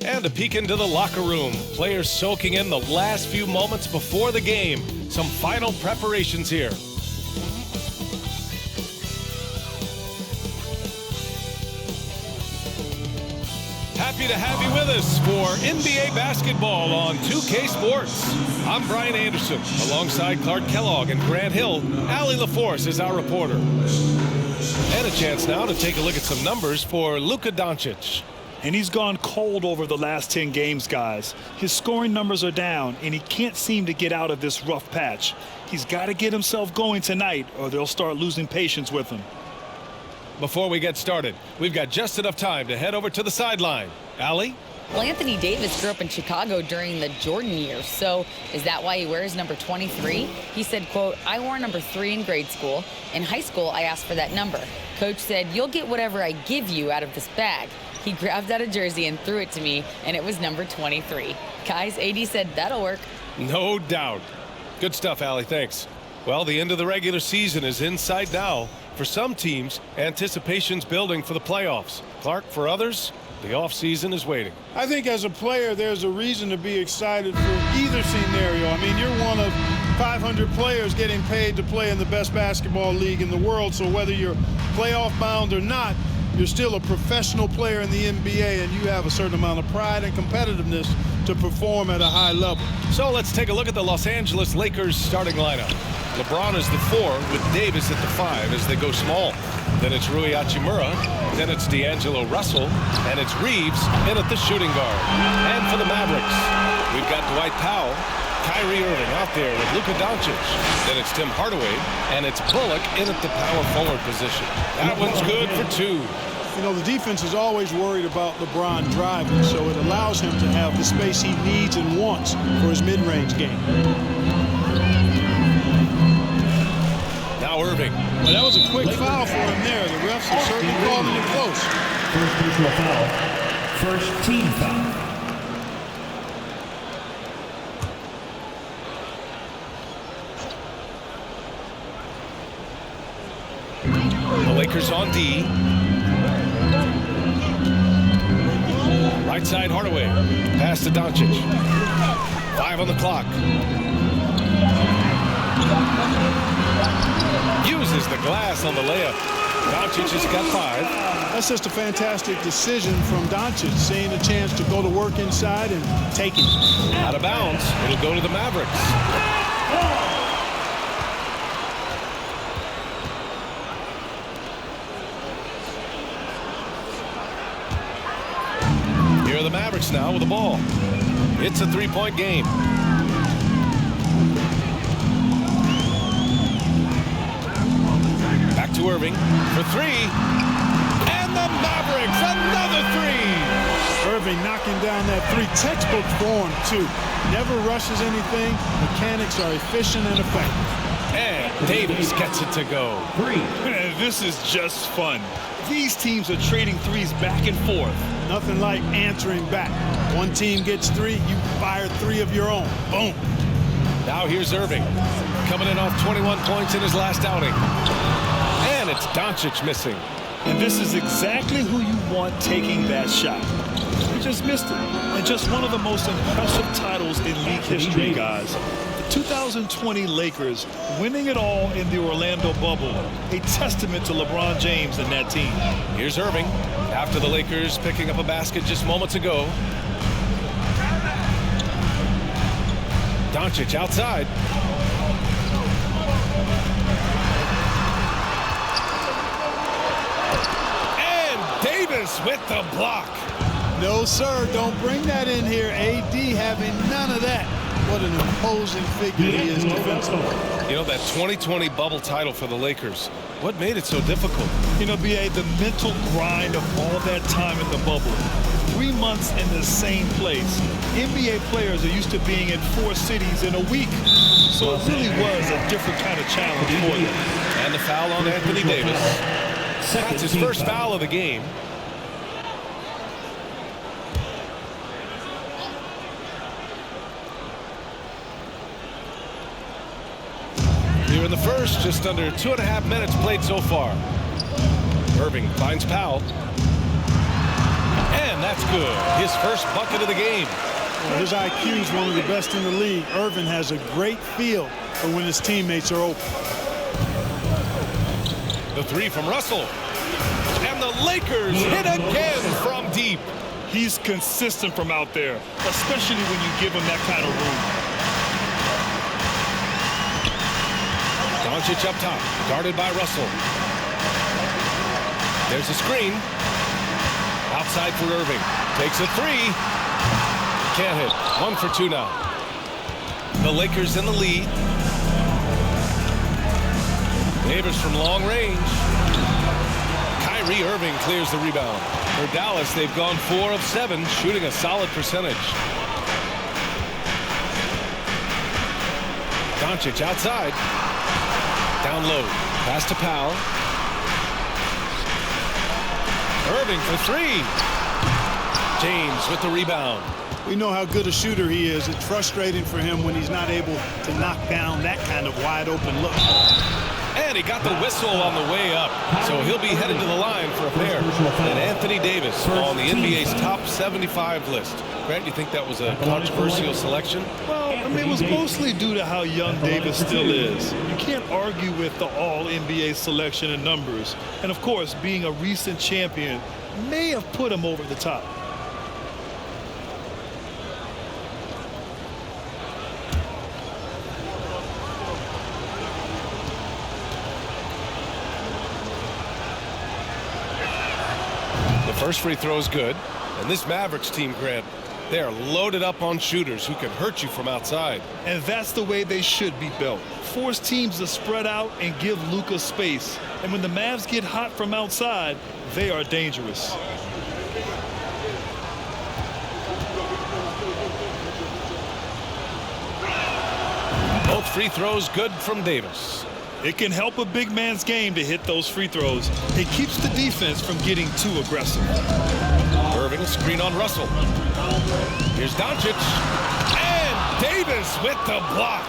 And a peek into the locker room. Players soaking in the last few moments before the game. Some final preparations here. Happy to have you with us for NBA basketball on 2K Sports. I'm Brian Anderson, alongside Clark Kellogg and Grant Hill. Allie LaForce is our reporter. And a chance now to take a look at some numbers for Luka Doncic. And he's gone cold over the last 10 games, guys. His scoring numbers are down, and he can't seem to get out of this rough patch. He's got to get himself going tonight, or they'll start losing patience with him. Before we get started, we've got just enough time to head over to the sideline. Allie? Well, Anthony Davis grew up in Chicago during the Jordan years, so is that why he wears number 23? He said, quote, "I wore number 3 in grade school. In high school, I asked for that number. Coach said, you'll get whatever I give you out of this bag. He grabbed out a jersey and threw it to me, and it was number 23. Guys, AD said that'll work." No doubt. Good stuff, Allie. Thanks. Well, the end of the regular season is in sight now. For some teams, anticipation's building for the playoffs. Clark, for others, the offseason is waiting. I think as a player, there's a reason to be excited for either scenario. I mean, you're one of 500 players getting paid to play in the best basketball league in the world. So whether you're playoff bound or not, you're still a professional player in the NBA, and you have a certain amount of pride and competitiveness to perform at a high level. So let's take a look at the Los Angeles Lakers starting lineup. LeBron is the 4 with Davis at the 5 as they go small. Then it's Rui Hachimura, then it's D'Angelo Russell, and it's Reeves in at the shooting guard. And for the Mavericks, we've got Dwight Powell, Kyrie Irving out there with Luka Doncic. Then it's Tim Hardaway, and it's Bullock in at the power forward position. That one's good for 2. You know, the defense is always worried about LeBron driving, so it allows him to have the space he needs and wants for his mid-range game. Now Irving. Well, that was a quick foul for him there. The refs are certainly calling it close. First personal foul. First team foul. The Lakers on D. Right side Hardaway. Pass to Doncic. 5 on the clock. Uses the glass on the layup. Doncic has got 5. That's just a fantastic decision from Doncic, seeing a chance to go to work inside and take it. Out of bounds. It'll go to the Mavericks. Here are the Mavericks now with the ball. It's a 3-point game. Back to Irving for 3. And the Mavericks, another 3. Irving knocking down that 3. Textbook form, too. Never rushes anything. Mechanics are efficient and effective. And Davis gets it to go. 3. Man, this is just fun. These teams are trading threes back and forth. Nothing like answering back. One team gets 3, you fire 3 of your own. Boom. Now here's Irving, coming in off 21 points in his last outing. And it's Doncic missing. And this is exactly who you want taking that shot. He just missed it. And just one of the most impressive titles in league history, guys. The 2020 Lakers winning it all in the Orlando bubble. A testament to LeBron James and that team. Here's Irving after the Lakers picking up a basket just moments ago. Doncic outside. And Davis with the block. No, sir, don't bring that in here. AD having none of that. What an imposing figure he is defensively. You know, that 2020 bubble title for the Lakers, what made it so difficult? You know, B.A., the mental grind of all that time in the bubble. 3 months in the same place. NBA players are used to being in 4 cities in a week. So it really was a different kind of challenge for them. And the foul on Anthony Davis. That's his first foul of the game. Here in the first, just under 2.5 minutes played so far. Irving finds Powell. And that's good. His first bucket of the game. Well, his IQ is one of the best in the league. Irvin has a great feel for when his teammates are open. The three from Russell. And the Lakers hit again from deep. He's consistent from out there, especially when you give him that kind of room. Doncic up top, guarded by Russell. There's a screen. Outside for Irving. Takes a three. Can't hit. 1 for 2 now. The Lakers in the lead. Davis from long range. Kyrie Irving clears the rebound. For Dallas, they've gone 4 of 7, shooting a solid percentage. Doncic outside. Down low. Pass to Powell. Irving for 3. James with the rebound. We know how good a shooter he is. It's frustrating for him when he's not able to knock down that kind of wide open look. And he got the whistle on the way up. So he'll be headed to the line for a pair. And Anthony Davis on the NBA's top 75 list. Grant, you think that was a controversial selection? Well, I mean, it was mostly due to how young Davis still is. You can't argue with the all-NBA selection and numbers. And, of course, being a recent champion may have put him over the top. First free throw is good. And this Mavericks team, Grant, they are loaded up on shooters who can hurt you from outside. And that's the way they should be built. Force teams to spread out and give Luka space. And when the Mavs get hot from outside, they are dangerous. Both free throws good from Davis. It can help a big man's game to hit those free throws. It keeps the defense from getting too aggressive. Irving, screen on Russell. Here's Doncic. And Davis with the block.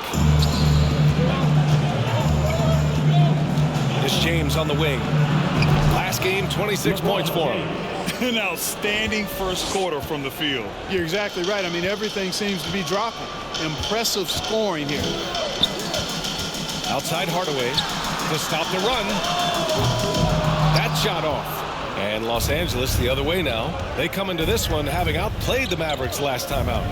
It's James on the wing. Last game, 26 points for him. An outstanding first quarter from the field. You're exactly right. I mean, everything seems to be dropping. Impressive scoring here. Outside Hardaway to stop the run. That shot off. And Los Angeles the other way now. They come into this one having outplayed the Mavericks last time out.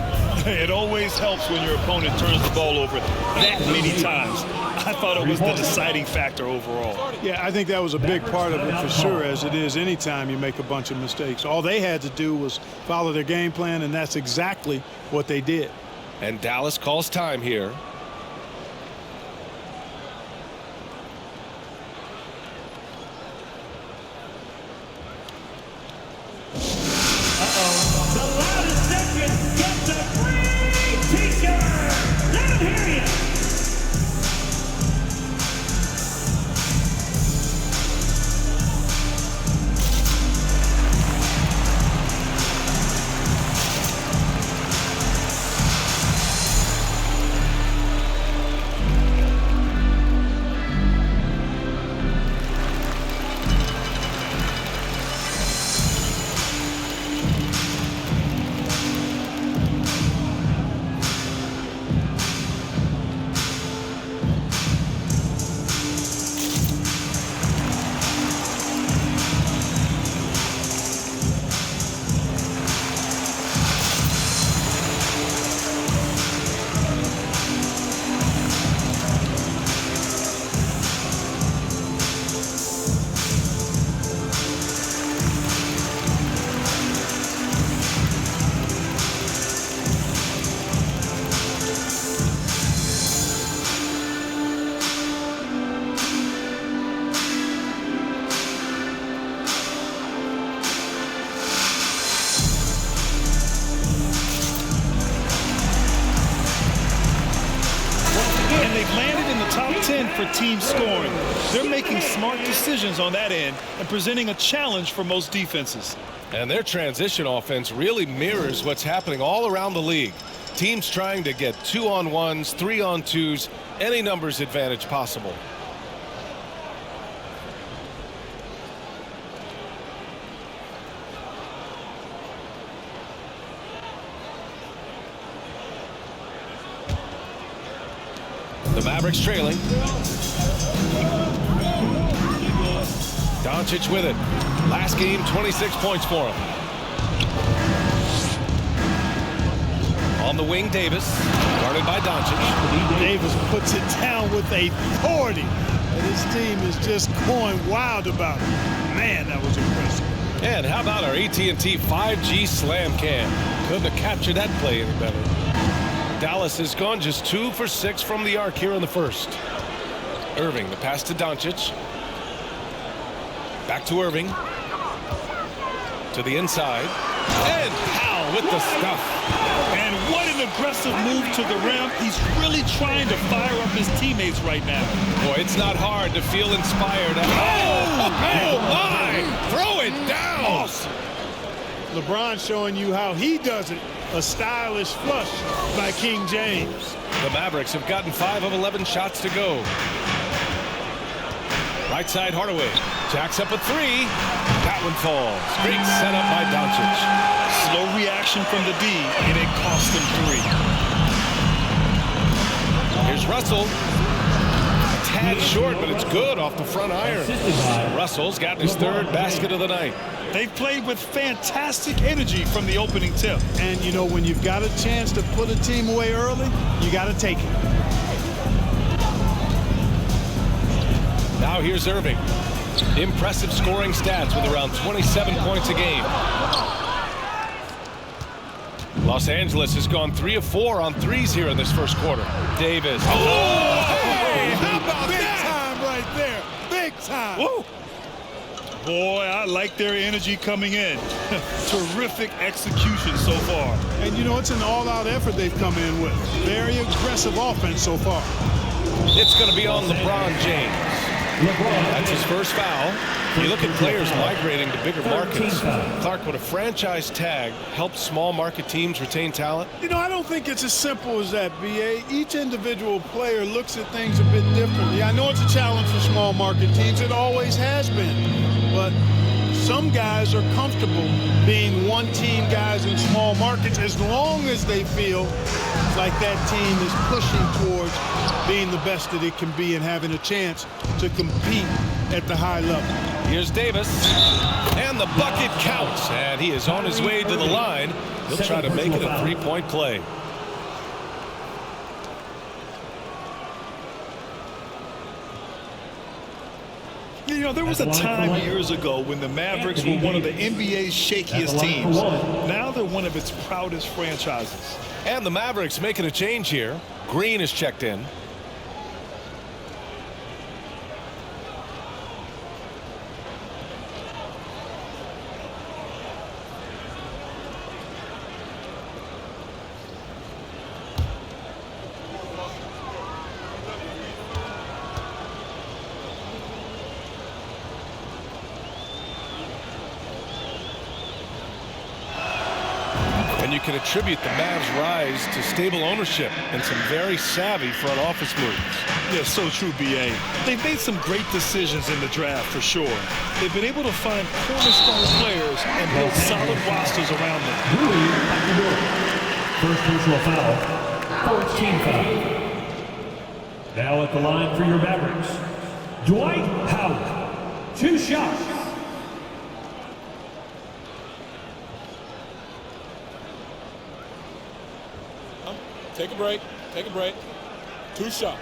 It always helps when your opponent turns the ball over that many times. I thought it was the deciding factor overall. Yeah, I think that was a big part of it for sure, as it is anytime you make a bunch of mistakes. All they had to do was follow their game plan, and that's exactly what they did. And Dallas calls time here. For team scoring. They're making smart decisions on that end and presenting a challenge for most defenses. And their transition offense really mirrors what's happening all around the league. Teams trying to get 2-on-1s, 3-on-2s, any numbers advantage possible. Mavericks trailing. Doncic with it. Last game, 26 points for him. On the wing, Davis, guarded by Doncic. Davis puts it down with authority. And his team is just going wild about it. Man, that was impressive. And how about our AT&T 5G slam cam? Couldn't have captured that play any better. Dallas has gone just 2 for 6 from the arc here in the first. Irving, the pass to Doncic. Back to Irving. To the inside. And Powell with the stuff. And what an aggressive move to the rim. He's really trying to fire up his teammates right now. Boy, it's not hard to feel inspired. Oh my! Throw it down! Awesome. LeBron showing you how he does it. A stylish flush by King James. The Mavericks have gotten 5 of 11 shots to go. Right side, Hardaway. Jacks up a 3. That one falls. Great setup by Doncic. Slow reaction from the D, and it cost him 3. Here's Russell. A tad short, but it's good off the front iron. Russell's got his 3rd basket of the night. They've played with fantastic energy from the opening tip. And, you know, when you've got a chance to put a team away early, you got to take it. Now here's Irving. Impressive scoring stats with around 27 points a game. Los Angeles has gone 3 of 4 on threes here in this first quarter. Davis. Oh, hey, how about big time right there? Big time. Woo. Boy, I like their energy coming in. Terrific execution so far. And, you know, it's an all-out effort they've come in with. Very aggressive offense so far. It's going to be on LeBron James. That's his first foul. You look at players migrating to bigger markets. Clark, would a franchise tag help small market teams retain talent? You know, I don't think it's as simple as that, B.A. Each individual player looks at things a bit differently. I know it's a challenge for small market teams. It always has been. But some guys are comfortable being one-team guys in small markets as long as they feel like that team is pushing towards being the best that it can be and having a chance to compete at the high level. Here's Davis, and the bucket counts, and he is on his way to the line. He'll try to make it a 3-point play. You know, there was a time years ago when the Mavericks were one of the NBA's shakiest teams. Now they're one of its proudest franchises. And the Mavericks making a change here. Green is checked in. And you can attribute the Mavs' rise to stable ownership and some very savvy front office moves. Yeah, so true, B.A. They've made some great decisions in the draft, for sure. They've been able to find cornerstone players and build solid rosters around them. First personal foul. 14 foul. Now at the line for your Mavericks, Dwight Howard. 2 shots. Take a break. Take a break. 2 shots.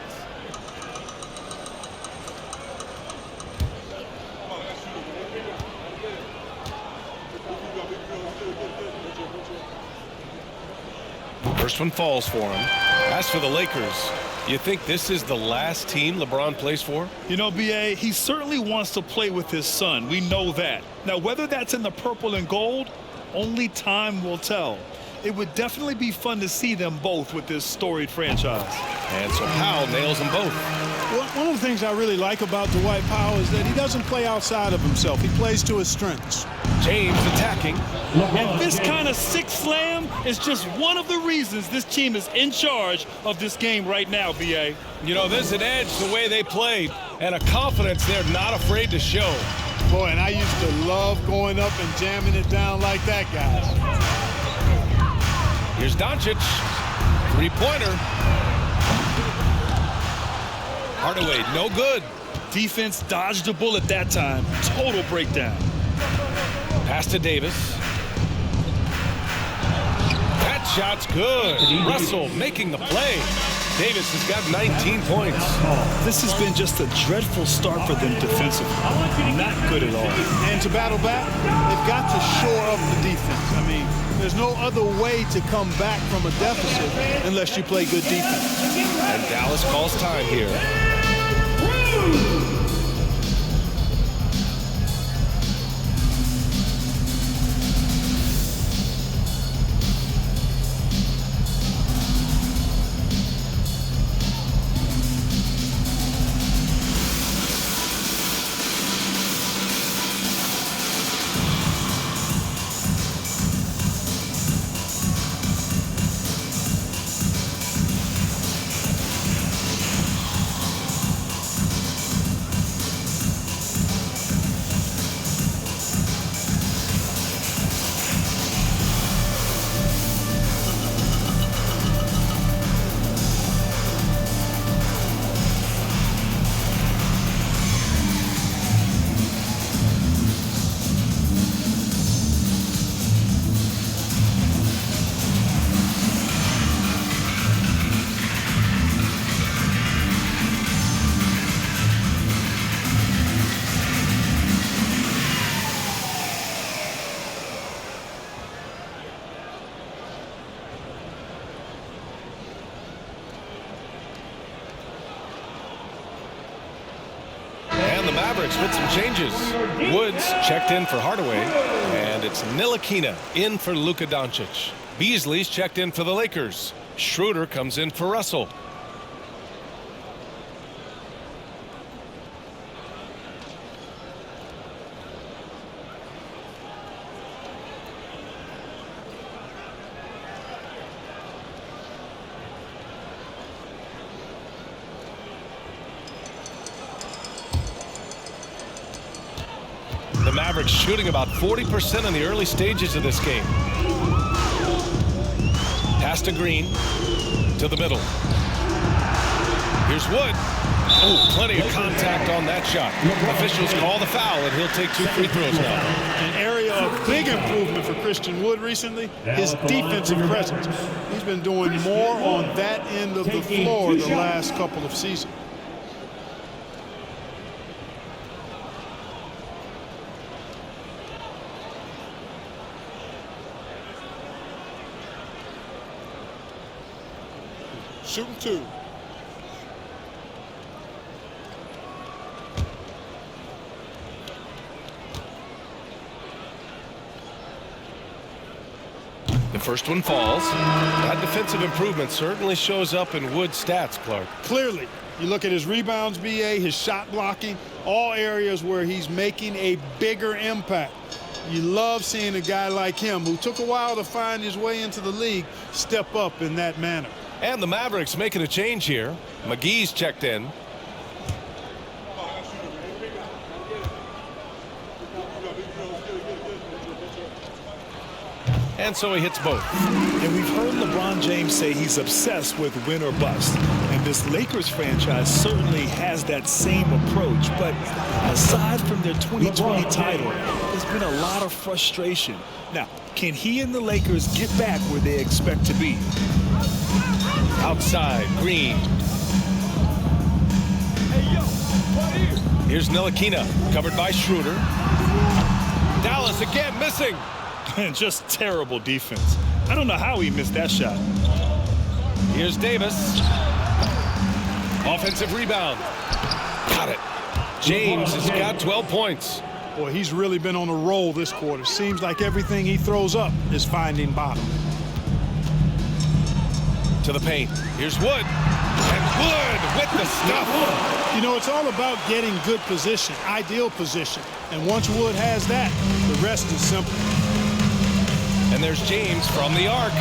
First one falls for him. As for the Lakers, you think this is the last team LeBron plays for? You know, B.A., he certainly wants to play with his son. We know that. Now, whether that's in the purple and gold, only time will tell. It would definitely be fun to see them both with this storied franchise. And so Powell nails them both. Well, one of the things I really like about Dwight Powell is that he doesn't play outside of himself. He plays to his strengths. James attacking. And this kind of six slam is just one of the reasons this team is in charge of this game right now, B.A. You know, there's an edge the way they played and a confidence they're not afraid to show. Boy, and I used to love going up and jamming it down like that, guys. Here's Doncic. 3-pointer. Hardaway, no good. Defense dodged a bullet that time. Total breakdown. Pass to Davis. That shot's good. Russell making the play. Davis has got 19 points. This has been just a dreadful start for them defensively. Not good at all. And to battle back, they've got to shore up the defense. I mean, there's no other way to come back from a deficit unless you play good defense. And Dallas calls time here. Mavericks with some changes. Woods checked in for Hardaway, and it's Ntilikina in for Luka Doncic. Beasley's checked in for the Lakers. Schroeder comes in for Russell. The Mavericks shooting about 40% in the early stages of this game. Pass to Green, to the middle. Here's Wood. Oh, plenty of contact on that shot. Officials call the foul, and he'll take 2 free throws now. An area of big improvement for Christian Wood recently, his defensive presence. He's been doing more on that end of the floor the last couple of seasons. Shooting 2. The first one falls. That defensive improvement certainly shows up in Wood's stats, Clark. Clearly, you look at his rebounds, BA, his shot blocking, all areas where he's making a bigger impact. You love seeing a guy like him, who took a while to find his way into the league, step up in that manner. And the Mavericks making a change here. McGee's checked in. And so he hits both. And we've heard LeBron James say he's obsessed with win or bust. And this Lakers franchise certainly has that same approach. But aside from their 2020 title, there's been a lot of frustration. Now, can he and the Lakers get back where they expect to be? Outside, Green. Here's Ntilikina, covered by Schroeder. Dallas again missing. Just terrible defense. I don't know how he missed that shot. Here's Davis. Offensive rebound. Got it. James has got 12 points. Boy, he's really been on a roll this quarter. Seems like everything he throws up is finding bottom. To the paint. Here's Wood. And Wood with the stuff. You know, it's all about getting good position, ideal position. And once Wood has that, the rest is simple. And there's James from the arc.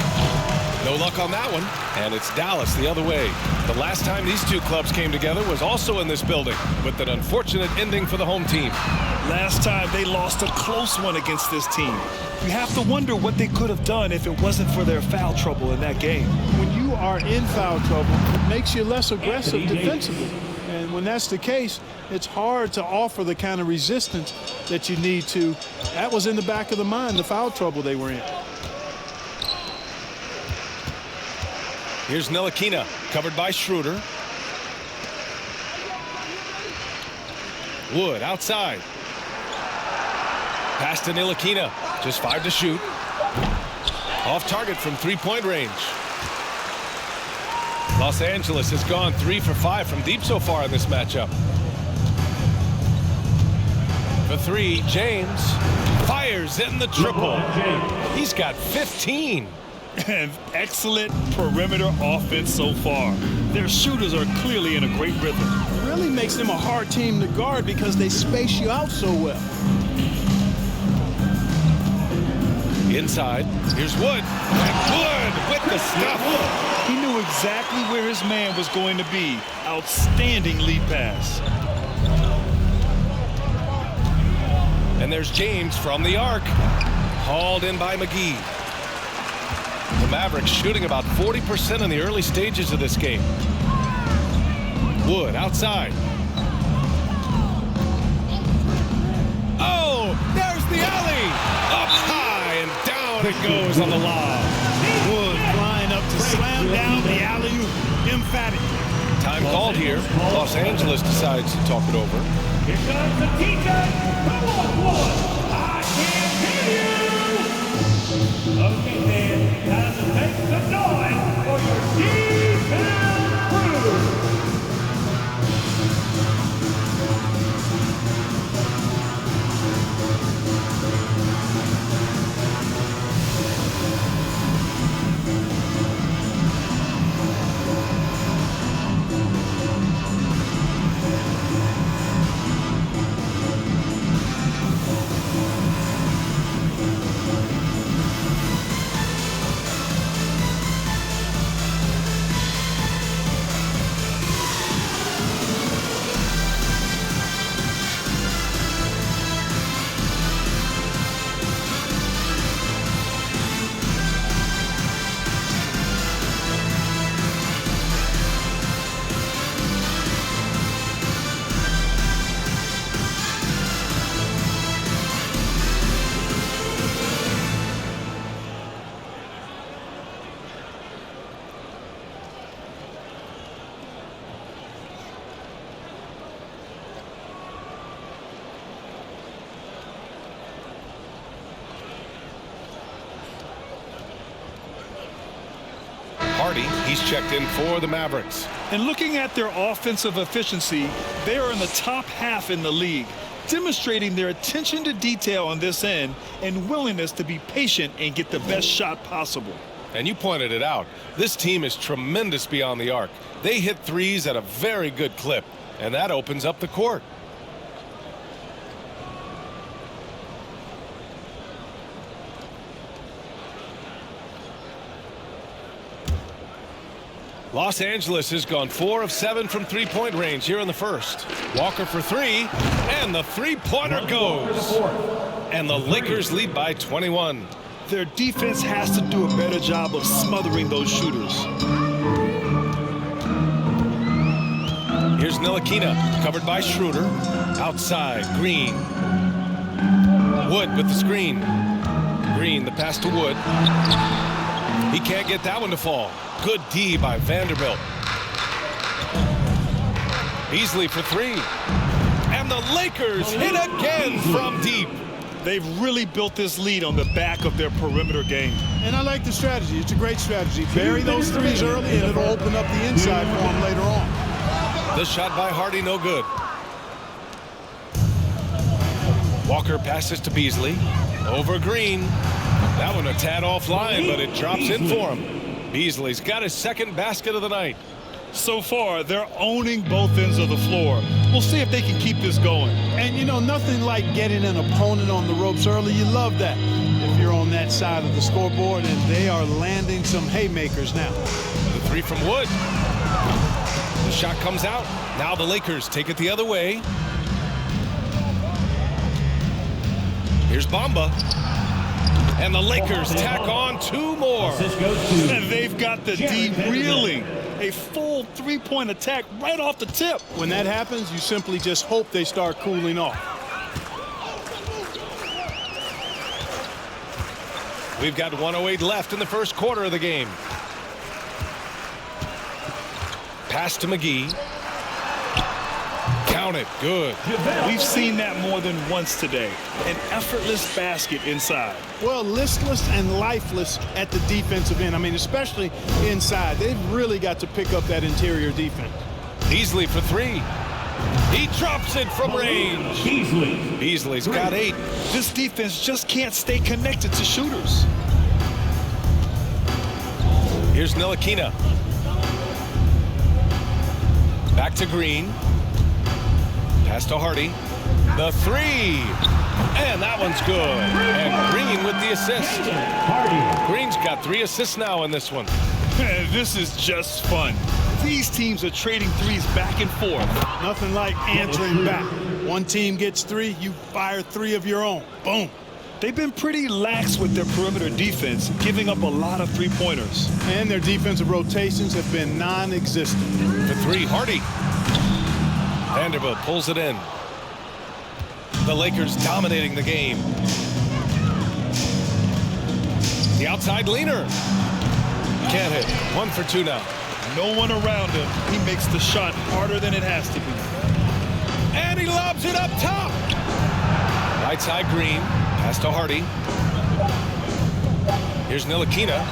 No luck on that one. And it's Dallas the other way. The last time these two clubs came together was also in this building, with an unfortunate ending for the home team. Last time they lost a close one against this team. You have to wonder what they could have done if it wasn't for their foul trouble in that game. When you are in foul trouble, it makes you less aggressive defensively. And when that's the case, it's hard to offer the kind of resistance that you need to. That was in the back of the mind, the foul trouble they were in. Here's Ntilikina, covered by Schroeder. Wood outside. Pass to Ntilikina. Just 5 to shoot. Off target from three-point range. Los Angeles has gone 3 for 5 from deep so far in this matchup. For 3, James fires in the triple. He's got 15. And excellent perimeter offense so far. Their shooters are clearly in a great rhythm. It really makes them a hard team to guard because they space you out so well. Inside, here's Wood. And Wood with the stuff. He knew exactly where his man was going to be. Outstanding lead pass. And there's James from the arc. Hauled in by McGee. The Mavericks shooting about 40% in the early stages of this game. Wood outside. Oh, there's the alley. Up high and down it goes on the lob. Wood flying up to slam down the alley-oop. Emphatic. Time called here. Los Angeles decides to talk it over. Here comes the teacher. Come on, Bullock. I can't hear you. Okay, man. Time to make some noise for your defense crew. He's checked in for the Mavericks. And looking at their offensive efficiency, they are in the top half in the league, demonstrating their attention to detail on this end and willingness to be patient and get the best shot possible. And you pointed it out. This team is tremendous beyond the arc. They hit threes at a very good clip, and that opens up the court. Los Angeles has gone 4 of 7 from three-point range here in the first. Walker for 3, and the three-pointer goes. And the Lakers lead by 21. Their defense has to do a better job of smothering those shooters. Here's Ntilikina, covered by Schroeder. Outside, Green. Wood with the screen. Green, the pass to Wood. He can't get that one to fall. Good D by Vanderbilt. Beasley for 3. And the Lakers hit again from deep. They've really built this lead on the back of their perimeter game. And I like the strategy. It's a great strategy. Bury those threes early, and it'll open up the inside for them later on. The shot by Hardy, no good. Walker passes to Beasley. Over Green. That one a tad offline, but it drops in for him. Beasley's got his second basket of the night. So far, they're owning both ends of the floor. We'll see if they can keep this going. And, you know, nothing like getting an opponent on the ropes early. You love that if you're on that side of the scoreboard, and they are landing some haymakers now. The 3 from Wood. The shot comes out. Now the Lakers take it the other way. Here's Bamba. And the Lakers tack on 2 more. And they've got the D reeling. A full three-point attack right off the tip. When that happens, you simply just hope they start cooling off. We've got 1:08 left in the first quarter of the game. Pass to McGee. Count it. Good. We've seen that more than once today. An effortless basket inside. Well, listless and lifeless at the defensive end. I mean, especially inside. They've really got to pick up that interior defense. Beasley for three. He drops it from range. Beasley's got 8. This defense just can't stay connected to shooters. Here's Ntilikina. Back to Green. Pass to Hardy. The 3. And that one's good. And Green with the assist. Green's got 3 assists now in this one. This is just fun. These teams are trading threes back and forth. Nothing like answering back. One team gets 3, you fire 3 of your own. Boom. They've been pretty lax with their perimeter defense, giving up a lot of three-pointers. And their defensive rotations have been non-existent. For 3, Hardy. Vanderbilt pulls it in. The Lakers dominating the game. The outside leaner. Can't hit. 1 for 2 now. No one around him. He makes the shot harder than it has to be. And he lobs it up top. Right side Green. Pass to Hardy. Here's Ntilikina.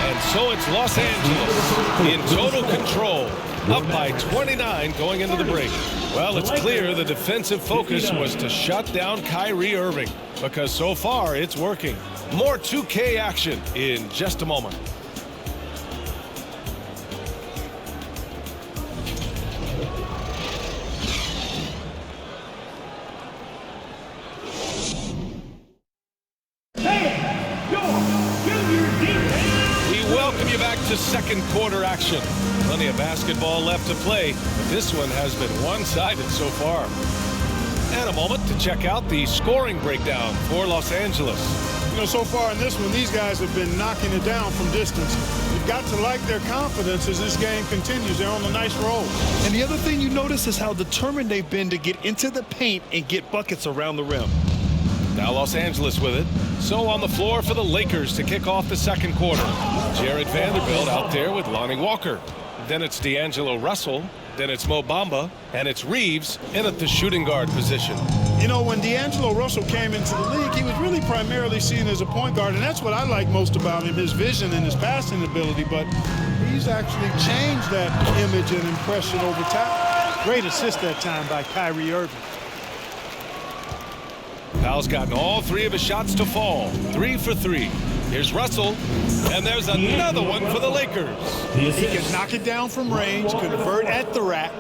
And so it's Los Angeles in total control. Up by 29 going into the break. Well, it's clear the defensive focus was to shut down Kyrie Irving, because so far it's working. More 2K action in just a moment. To second quarter action. Plenty of basketball left to play, but this one has been one-sided so far. And a moment to check out the scoring breakdown for Los Angeles. You know, so far in this one, these guys have been knocking it down from distance. You've got to like their confidence as this game continues. They're on a nice roll. And the other thing you notice is how determined they've been to get into the paint and get buckets around the rim. Now Los Angeles with it. So on the floor for the Lakers to kick off the second quarter. Jared Vanderbilt out there with Lonnie Walker. Then it's D'Angelo Russell. Then it's Mo Bamba. And it's Reeves in at the shooting guard position. You know, when D'Angelo Russell came into the league, he was really primarily seen as a point guard. And that's what I like most about him, his vision and his passing ability. But he's actually changed that image and impression over time. Great assist that time by Kyrie Irving. Powell's gotten all 3 of his shots to fall. 3 for 3. Here's Russell. And there's another one for the Lakers. He can knock it down from range, convert at the rack.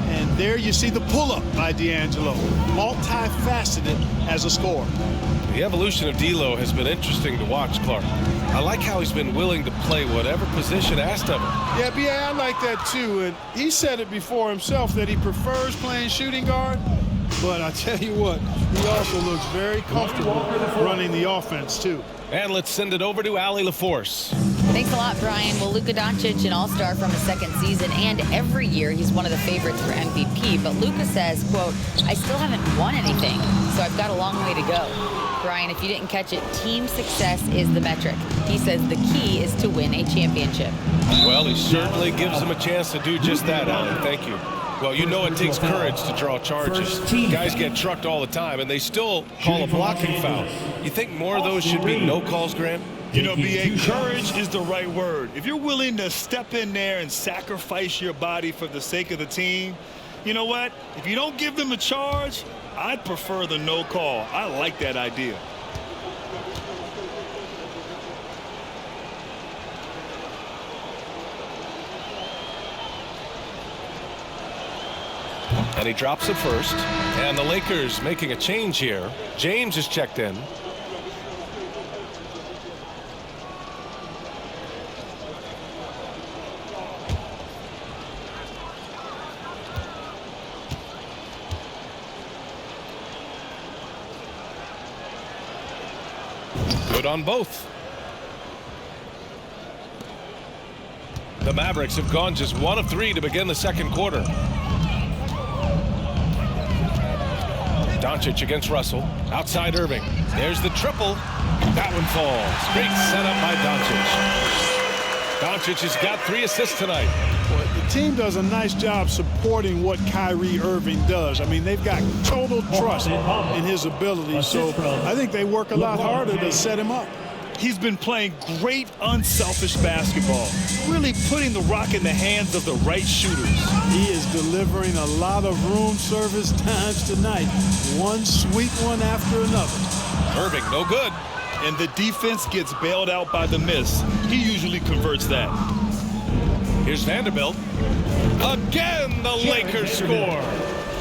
And there you see the pull-up by D'Angelo. Multifaceted as a scorer. The evolution of D'Lo has been interesting to watch, Clark. I like how he's been willing to play whatever position asked of him. Yeah, B.A., I like that too. And he said it before himself that he prefers playing shooting guard. But I tell you what, he also looks very comfortable running the offense, too. And let's send it over to Allie LaForce. Thanks a lot, Brian. Well, Luka Doncic, an all-star from his second season, and every year he's one of the favorites for MVP. But Luka says, quote, I still haven't won anything, so I've got a long way to go. Brian, if you didn't catch it, team success is the metric. He says the key is to win a championship. Well, he certainly gives them a chance to do just that, Allie. Thank you. Well, you know it takes courage to draw charges. Guys get trucked all the time, and they still call a blocking foul. You think more of those should be no calls, Graham? You know, B.A., courage is the right word. If you're willing to step in there and sacrifice your body for the sake of the team, you know what? If you don't give them a charge, I'd prefer the no call. I like that idea. And he drops it first. And the Lakers making a change here. James is checked in. Good on both. The Mavericks have gone just 1 of 3 to begin the second quarter. Doncic against Russell. Outside Irving. There's the triple. That one falls. Great setup by Doncic. Doncic has got 3 assists tonight. Well, the team does a nice job supporting what Kyrie Irving does. I mean, they've got total trust in his ability, so I think they work a lot harder to set him up. He's been playing great, unselfish basketball, really putting the rock in the hands of the right shooters. He is delivering a lot of room service times tonight. One sweet one after another. Irving, no good. And the defense gets bailed out by the miss. He usually converts that. Here's Vanderbilt. Again, the Lakers score.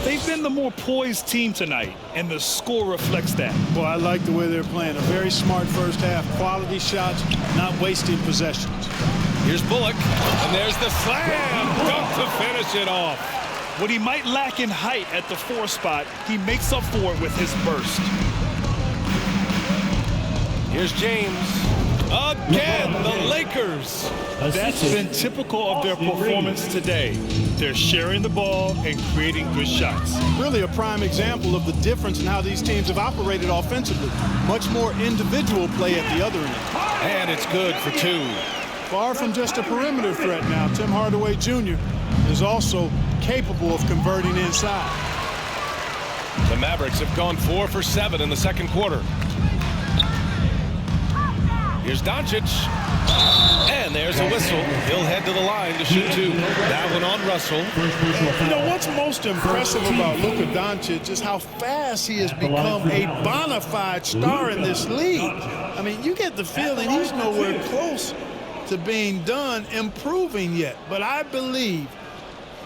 They've been the more poised team tonight, and the score reflects that. Well, I like the way they're playing. A very smart first half. Quality shots, not wasting possessions. Here's Bullock, and there's the slam dunk to finish it off. What he might lack in height at the 4 spot, he makes up for it with his burst. Here's James. Again, the Lakers. That's been typical of their performance today. They're sharing the ball and creating good shots. Really a prime example of the difference in how these teams have operated offensively. Much more individual play at the other end. And it's good for 2. Far from just a perimeter threat now, Tim Hardaway Jr. is also capable of converting inside. The Mavericks have gone 4 for 7 in the second quarter. Here's Doncic. And there's a whistle. He'll head to the line to shoot 2. That one on Russell. You know, what's most impressive about Luka Doncic is how fast he has become a bona fide star in this league. I mean, you get the feeling he's nowhere close to being done improving yet. But I believe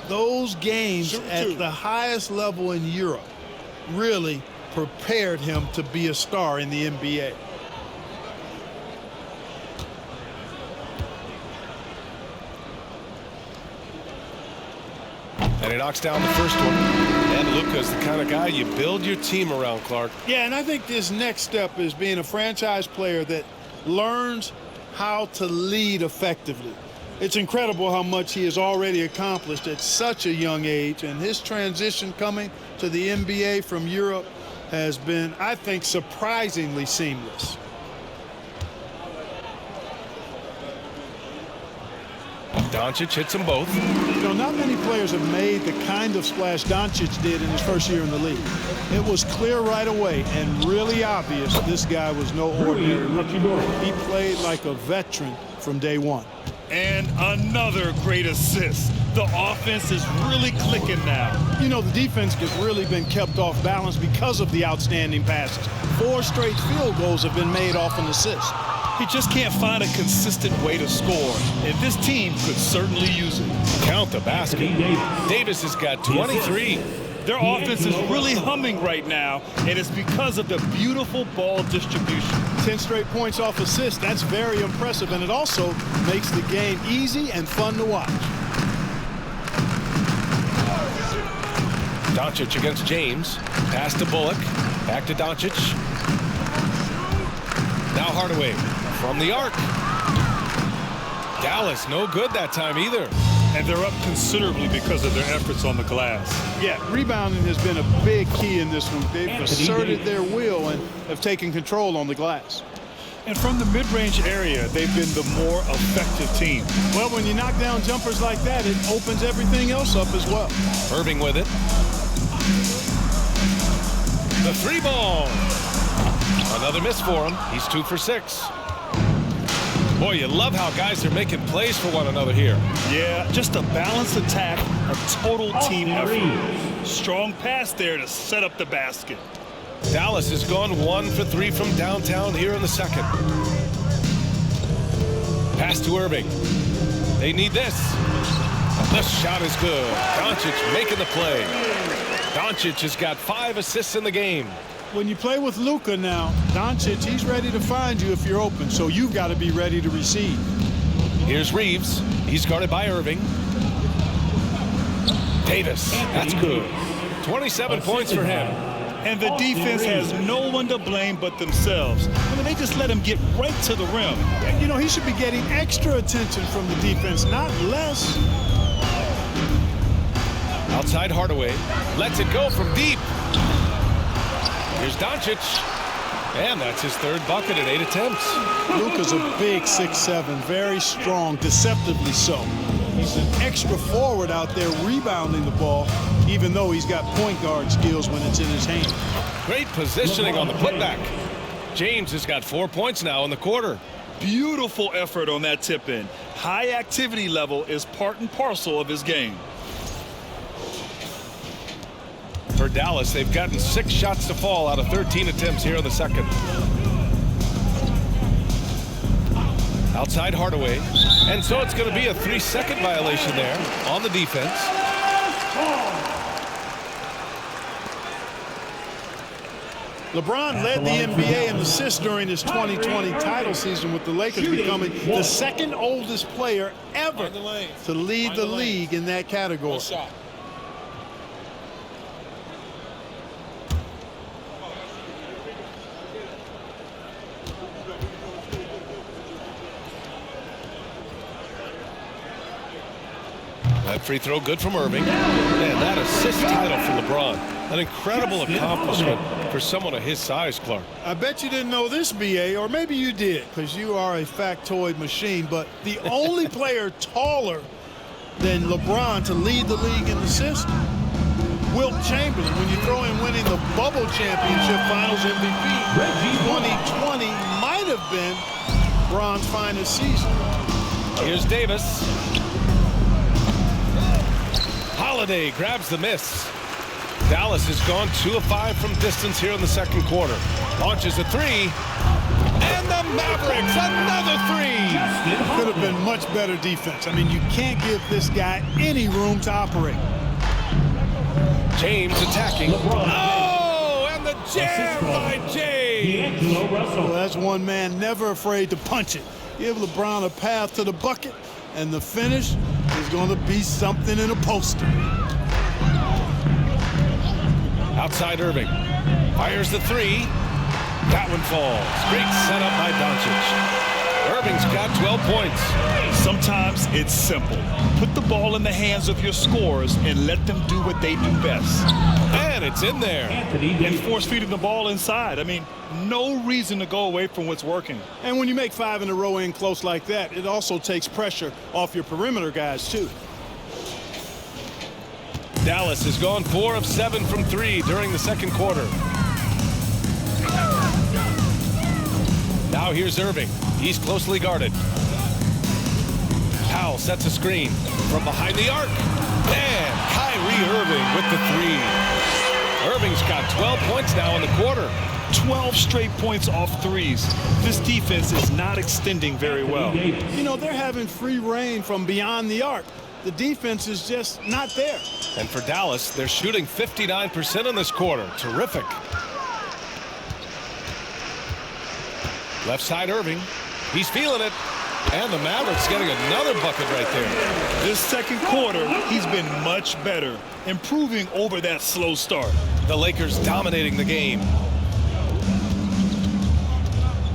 those games at the highest level in Europe really prepared him to be a star in the NBA. And he knocks down the first one. And Luka's the kind of guy you build your team around, Clark. Yeah, and I think this next step is being a franchise player that learns how to lead effectively. It's incredible how much he has already accomplished at such a young age, and his transition coming to the NBA from Europe has been, I think, surprisingly seamless. Doncic hits them both. You know, not many players have made the kind of splash Doncic did in his first year in the league. It was clear right away and really obvious this guy was no ordinary rookie. He played like a veteran from day one. And another great assist. The offense is really clicking now. You know, the defense has really been kept off balance because of the outstanding passes. 4 straight field goals have been made off an assist. He just can't find a consistent way to score, and this team could certainly use it. Count the basket. Davis has got 23. Their offense is really humming right now, and it's because of the beautiful ball distribution. 10 straight points off assists. That's very impressive, and it also makes the game easy and fun to watch. Doncic against James. Pass to Bullock. Back to Doncic. Now Hardaway from the arc. Dallas no good that time either. And they're up considerably because of their efforts on the glass. Yeah, rebounding has been a big key in this one. They've asserted their will and have taken control on the glass. And from the mid-range area, they've been the more effective team. Well, when you knock down jumpers like that, it opens everything else up as well. Irving with it. The 3 ball. Another miss for him. He's 2 for 6. Boy, you love how guys are making plays for one another here. Yeah, just a balanced attack, a total team effort. Strong pass there to set up the basket. Dallas has gone 1 for 3 from downtown here in the second. Pass to Irving. They need this. The shot is good. Doncic making the play. Doncic has got 5 assists in the game. When you play with Luka now, Doncic, he's ready to find you if you're open, so you've got to be ready to receive. Here's Reeves. He's guarded by Irving. Davis. That's good. 27 points for him. And the defense has no one to blame but themselves. I mean, they just let him get right to the rim. You know, he should be getting extra attention from the defense, not less. Outside Hardaway. Lets it go from deep. Here's Doncic. And that's his third bucket in 8 attempts. Luka's a big 6'7", very strong, deceptively so. He's an extra forward out there rebounding the ball, even though he's got point guard skills when it's in his hand. Great positioning on the putback. James has got 4 points now in the quarter. Beautiful effort on that tip-in. High activity level is part and parcel of his game. For Dallas, they've gotten 6 shots to fall out of 13 attempts here in the second. Outside Hardaway. And so it's going to be a 3-second violation there on the defense. LeBron led the NBA in assists during his 2020 title season, with the Lakers becoming the second oldest player ever to lead the league in that category. That free throw good from Irving. And that assist title for LeBron. An incredible accomplishment for someone of his size, Clark. I bet you didn't know this, BA, or maybe you did, because you are a factoid machine, but the only player taller than LeBron to lead the league in assists, Wilt Chamberlain. When you throw in winning the Bubble Championship Finals MVP, Reggie 2020 might have been LeBron's finest season. Here's Davis. Holiday grabs the miss. Dallas has gone 2 of 5 from distance here in the second quarter. Launches a 3. And the Mavericks, another 3. Could have been much better defense. I mean, you can't give this guy any room to operate. James attacking. Oh, and the jam by James. Well, that's one man never afraid to punch it. Give LeBron a path to the bucket, and the finish is going to be something in a poster. Outside Irving. Fires the 3. That one falls. Great setup by Doncic. Irving's got 12 points. Sometimes it's simple. Put the ball in the hands of your scorers and let them do what they do best. And it's in there. And force feeding the ball inside. I mean, no reason to go away from what's working. And when you make 5 in a row in close like that, it also takes pressure off your perimeter guys, too. Dallas has gone 4 of 7 from 3 during the second quarter. Now here's Irving. He's closely guarded. Powell sets a screen from behind the arc. And Kyrie Irving with the 3. Irving's got 12 points now in the quarter. 12 straight points off threes. This defense is not extending very well. You know, they're having free reign from beyond the arc. The defense is just not there. And for Dallas, they're shooting 59% in this quarter. Terrific. Left side Irving. He's feeling it. And the Mavericks getting another bucket right there. This second quarter, he's been much better, improving over that slow start. The Lakers dominating the game.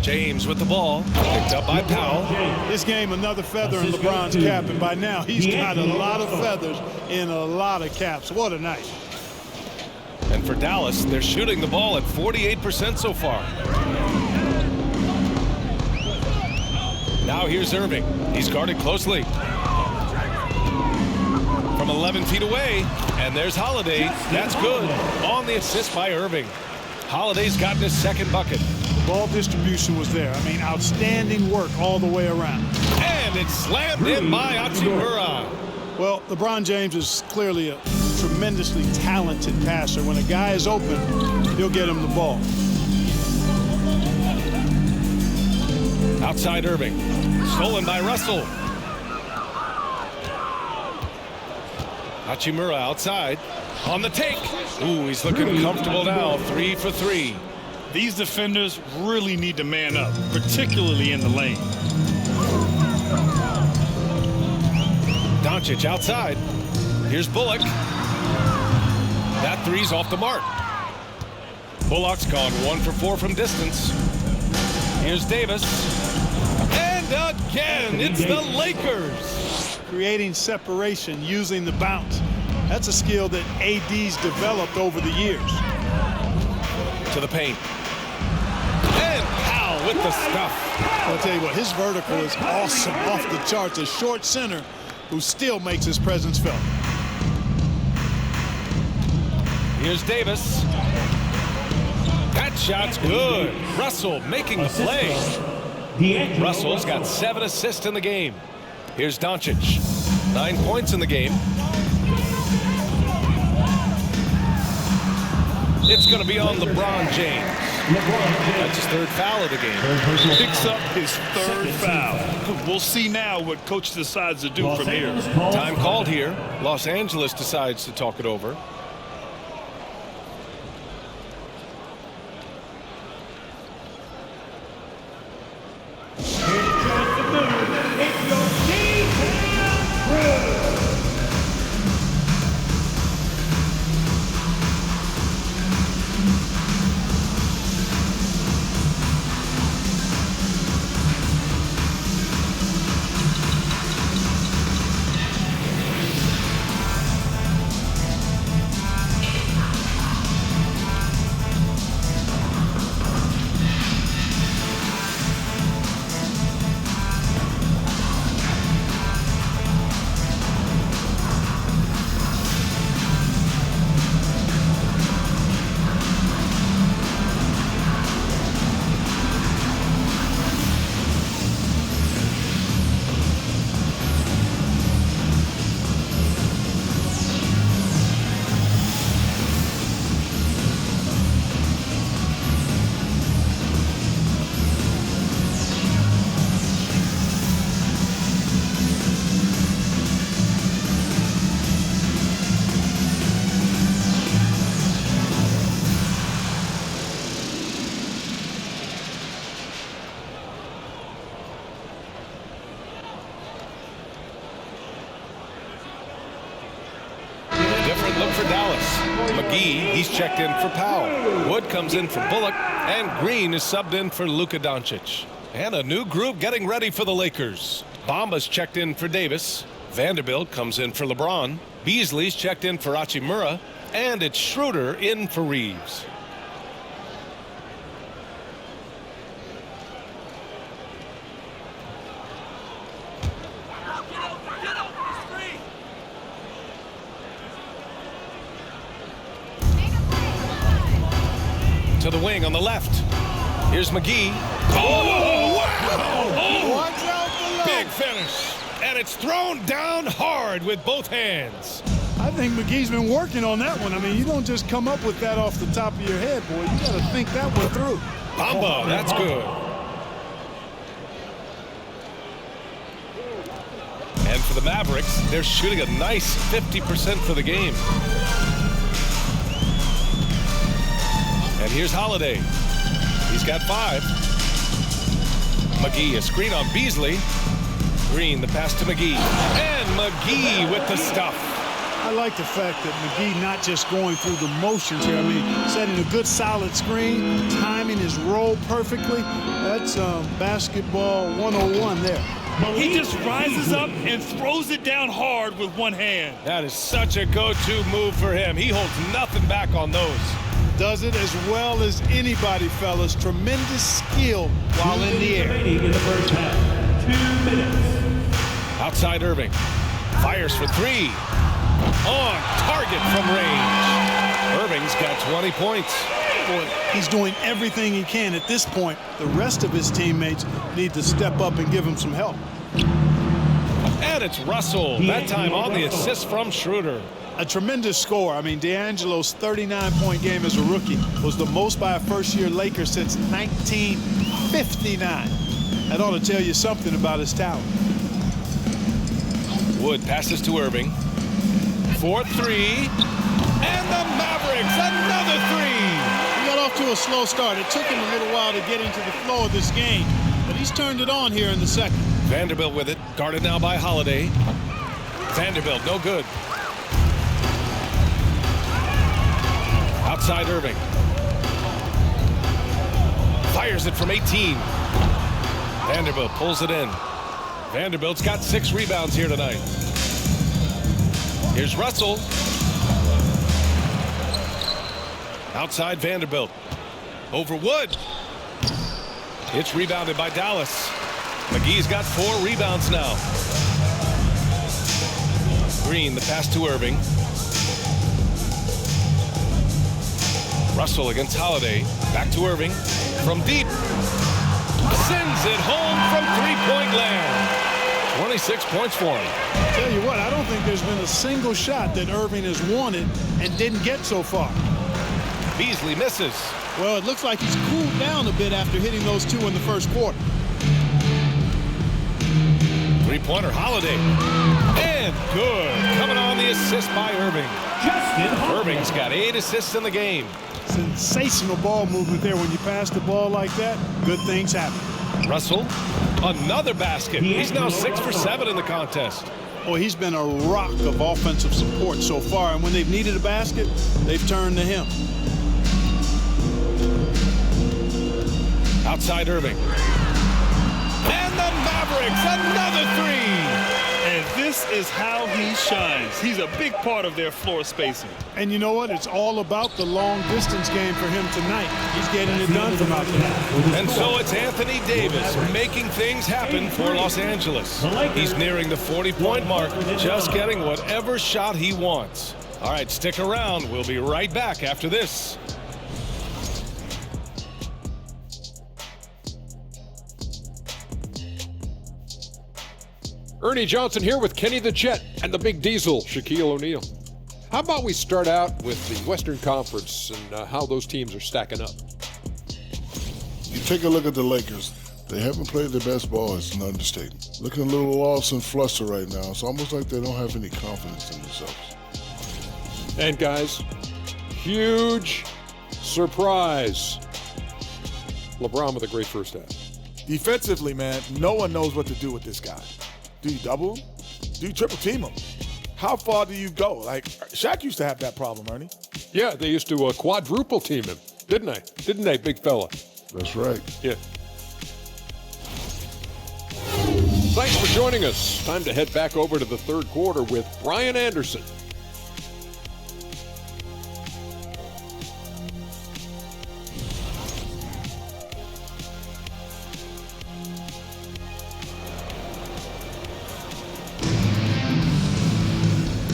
James with the ball, picked up by Powell. This game, another feather in LeBron's cap, and by now he's got a lot of feathers in a lot of caps. What a night. And for Dallas, they're shooting the ball at 48% so far. Now here's Irving. He's guarded closely. From 11 feet away, and there's Holiday. That's good. On the assist by Irving. Holiday's gotten his second bucket. Ball distribution was there. I mean, outstanding work all the way around. And it's slammed in by Hachimura. Well, LeBron James is clearly a tremendously talented passer. When a guy is open, he'll get him the ball. Outside Irving. Stolen by Russell. Hachimura outside. On the take. Ooh, he's looking comfortable now. 3 for 3. These defenders really need to man up, particularly in the lane. Doncic outside. Here's Bullock. That 3's off the mark. Bullock's gone 1 for 4 from distance. Here's Davis. And again, it's the Lakers. Creating separation using the bounce. That's a skill that AD's developed over the years. To the paint. And Powell with the stuff. I'll tell you what, his vertical is awesome, off the charts. A short center who still makes his presence felt. Here's Davis. That shot's good. Russell making the play. Russell's got 7 assists in the game. Here's Doncic. 9 points in the game. It's going to be on LeBron James. That's his 3rd foul of the game. Picks up his 3rd foul. We'll see now what coach decides to do from here. Time called here. Los Angeles decides to talk it over. Different look for Dallas. McGee, he's checked in for Powell. Wood comes in for Bullock. And Green is subbed in for Luka Doncic. And a new group getting ready for the Lakers. Bamba's checked in for Davis. Vanderbilt comes in for LeBron. Beasley's checked in for Hachimura. And it's Schroeder in for Reeves. To the wing on the left. Here's McGee. Oh, wow! Oh, big finish. And it's thrown down hard with both hands. I think McGee's been working on that one. I mean, you don't just come up with that off the top of your head, boy. You got to think that one through. Bamba, that's good. And for the Mavericks, they're shooting a nice 50% for the game. And here's Holiday. He's got 5. McGee, a screen on Beasley. Green, the pass to McGee. And McGee with the stuff. I like the fact that McGee not just going through the motions here. I mean, setting a good solid screen, timing his roll perfectly. That's basketball 101 there. He just rises up and throws it down hard with one hand. That is such a go-to move for him. He holds nothing back on those. Does it as well as anybody, fellas. Tremendous skill while in the air. In the first half. 2 minutes. Outside Irving. Fires for 3. On target from range. Irving's got 20 points. Boy, he's doing everything he can at this point. The rest of his teammates need to step up and give him some help. And it's Russell. That time on the assist from Schroeder. A tremendous score. I mean, D'Angelo's 39-point game as a rookie was the most by a first-year Laker since 1959. That ought to tell you something about his talent. Wood passes to Irving. 4-3. And the Mavericks, another 3. He got off to a slow start. It took him a little while to get into the flow of this game, but he's turned it on here in the second. Vanderbilt with it. Guarded now by Holiday. Vanderbilt, no good. Outside Irving. Fires it from 18. Vanderbilt pulls it in. Vanderbilt's got 6 rebounds here tonight. Here's Russell. Outside Vanderbilt. Over Wood. It's rebounded by Dallas. McGee's got 4 rebounds now. Green, the pass to Irving. Russell against Holiday. Back to Irving. From deep. Sends it home from three-point land. 26 points for him. Tell you what, I don't think there's been a single shot that Irving has wanted and didn't get so far. Beasley misses. Well, it looks like he's cooled down a bit after hitting those 2 in the first quarter. Three-pointer Holiday. And good. Coming on the assist by Irving. Irving's got 8 assists in the game. Sensational ball movement there. When you pass the ball like that, good things happen. Russell, another basket. He's now 6 for 7 in the contest. Well, he's been a rock of offensive support so far, and when they've needed a basket, they've turned to him. Outside Irving. And the Mavericks, another 3. And this is how he shines. He's a big part of their floor spacing. And you know what? It's all about the long distance game for him tonight. He's getting it done from out there. And so it's Anthony Davis making things happen for Los Angeles. He's nearing the 40-point mark, just getting whatever shot he wants. All right, stick around. We'll be right back after this. Ernie Johnson here with Kenny the Jet and the Big Diesel, Shaquille O'Neal. How about we start out with the Western Conference and how those teams are stacking up? You take a look at the Lakers. They haven't played their best ball. It's an understatement. Looking a little lost and flustered right now. It's almost like they don't have any confidence in themselves. And guys, huge surprise. LeBron with a great first half. Defensively, man, no one knows what to do with this guy. Do you double him? Do you triple team him? How far do you go? Like, Shaq used to have that problem, Ernie. Yeah, they used to quadruple team him, didn't they? Didn't they, big fella? That's right. Yeah. Thanks for joining us. Time to head back over to the third quarter with Brian Anderson.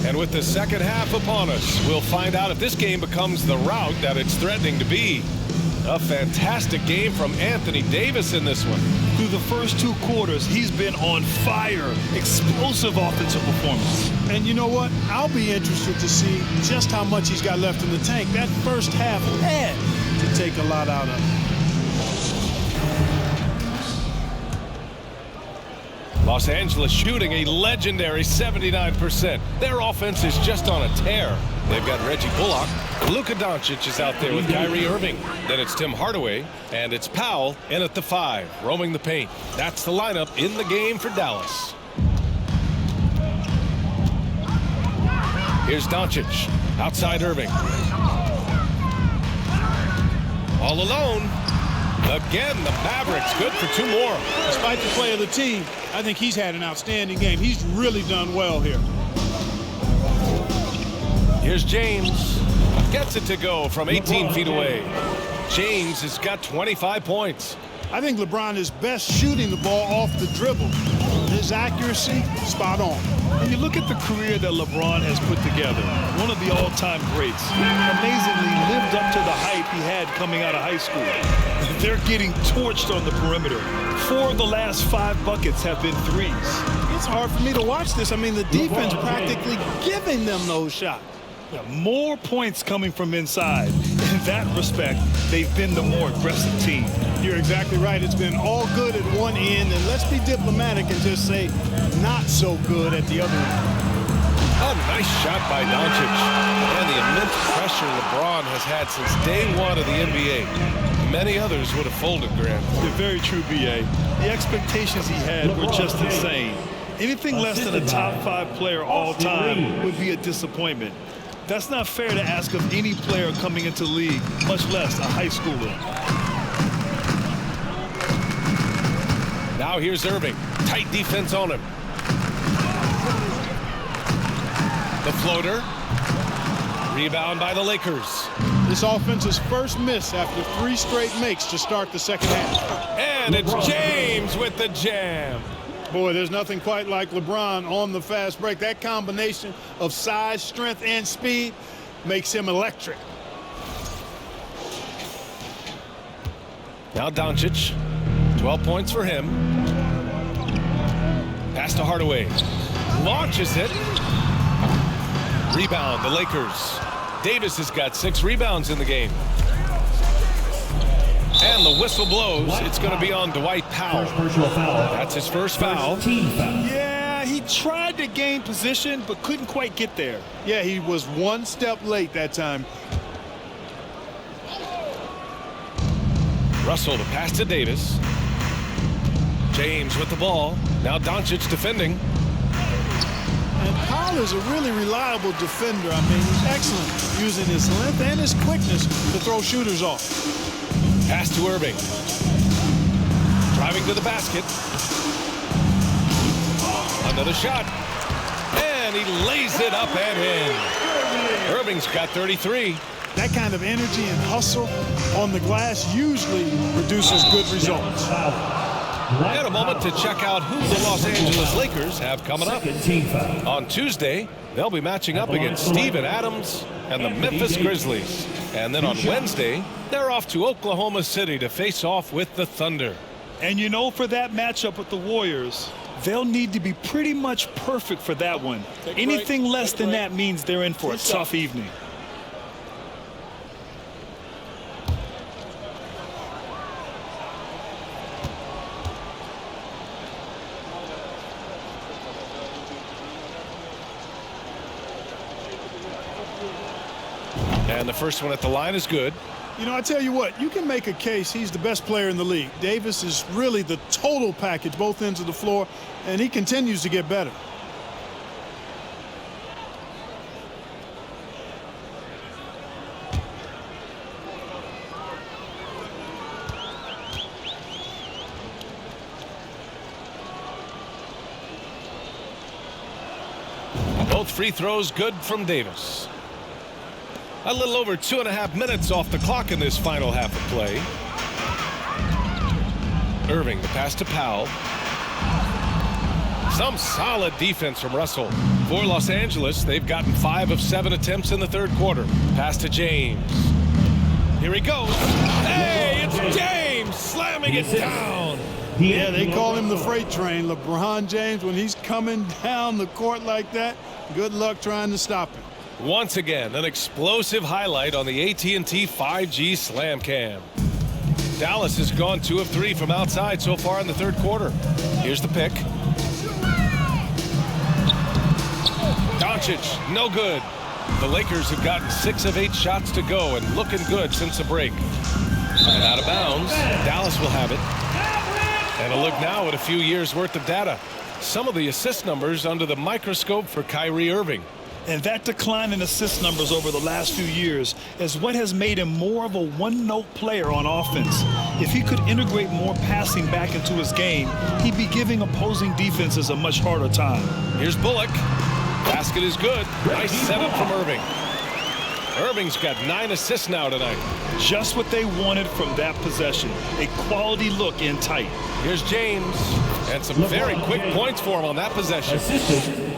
And with the second half upon us, we'll find out if this game becomes the rout that it's threatening to be. A fantastic game from Anthony Davis in this one. Through the first 2 quarters, he's been on fire. Explosive offensive performance. And you know what? I'll be interested to see just how much he's got left in the tank. That first half had to take a lot out of him. Los Angeles shooting a legendary 79%. Their offense is just on a tear. They've got Reggie Bullock. Luka Doncic is out there with Kyrie Irving. Then it's Tim Hardaway, and it's Powell in at the 5, roaming the paint. That's the lineup in the game for Dallas. Here's Doncic, outside Irving. All alone. Again, the Mavericks good for 2 more. Despite the play of the team, I think he's had an outstanding game. He's really done well here. Here's James. Gets it to go from 18 feet away. James has got 25 points. I think LeBron is best shooting the ball off the dribble. His accuracy, spot on. When you look at the career that LeBron has put together, one of the all-time greats, amazingly lived up to the hype he had coming out of high school. They're getting torched on the perimeter. 4 of the last 5 buckets have been threes. It's hard for me to watch this. I mean, the defense practically giving them those shots. More points coming from inside. In that respect, they've been the more aggressive team. You're exactly right. It's been all good at one end, and let's be diplomatic and just say not so good at the other end. A nice shot by Doncic. And the immense pressure LeBron has had since day 1 of the NBA. Many others would have folded, Grant. They're very true, B.A. The expectations he had were just insane. Anything less than a top 5 player all time would be a disappointment. That's not fair to ask of any player coming into the league, much less a high schooler. Now here's Irving. Tight defense on him. The floater. Rebound by the Lakers. This offense's first miss after 3 straight makes to start the second half. And it's James with the jam. Boy, there's nothing quite like LeBron on the fast break. That combination of size, strength, and speed makes him electric. Now Doncic. 12 points for him. Pass to Hardaway. Launches it. Rebound, the Lakers. Davis has got 6 rebounds in the game. And the whistle blows. It's going to be on Dwight Powell. That's his first foul. Yeah, he tried to gain position, but couldn't quite get there. Yeah, he was 1 step late that time. Russell, the pass to Davis. James with the ball. Now Doncic defending. And Powell is a really reliable defender. I mean, he's excellent using his length and his quickness to throw shooters off. Pass to Irving. Driving to the basket. Another shot. And he lays it up and in. Irving's got 33. That kind of energy and hustle on the glass usually produces good results. And a moment to check out who the Los Angeles Lakers have coming up. On Tuesday, they'll be matching up against Steven Adams and the Memphis Grizzlies. And then on Wednesday, they're off to Oklahoma City to face off with the Thunder. And you know, for that matchup with the Warriors, they'll need to be pretty much perfect for that one. Anything less than that means they're in for a tough evening. And the first one at the line is good. You know, I tell you what, you can make a case he's the best player in the league. Davis is really the total package, both ends of the floor, and he continues to get better. Both free throws good from Davis. A little over 2.5 minutes off the clock in this final half of play. Irving, the pass to Powell. Some solid defense from Russell. For Los Angeles, they've gotten 5 of 7 attempts in the third quarter. Pass to James. Here he goes. Hey, it's James slamming it down. Yeah, they call him the freight train. LeBron James, when he's coming down the court like that, good luck trying to stop him. Once again, an explosive highlight on the AT&T 5G Slam Cam. Dallas has gone 2 of 3 from outside so far in the third quarter. Here's the pick. Doncic, no good. The Lakers have gotten 6 of 8 shots to go and looking good since the break. And out of bounds, Dallas will have it. And a look now at a few years worth of data. Some of the assist numbers under the microscope for Kyrie Irving. And that decline in assist numbers over the last few years is what has made him more of a one-note player on offense. If he could integrate more passing back into his game, he'd be giving opposing defenses a much harder time. Here's Bullock. Basket is good. Nice setup from Irving. Irving's got 9 assists now tonight. Just what they wanted from that possession. A quality look in tight. Here's James. And some very quick points for him on that possession.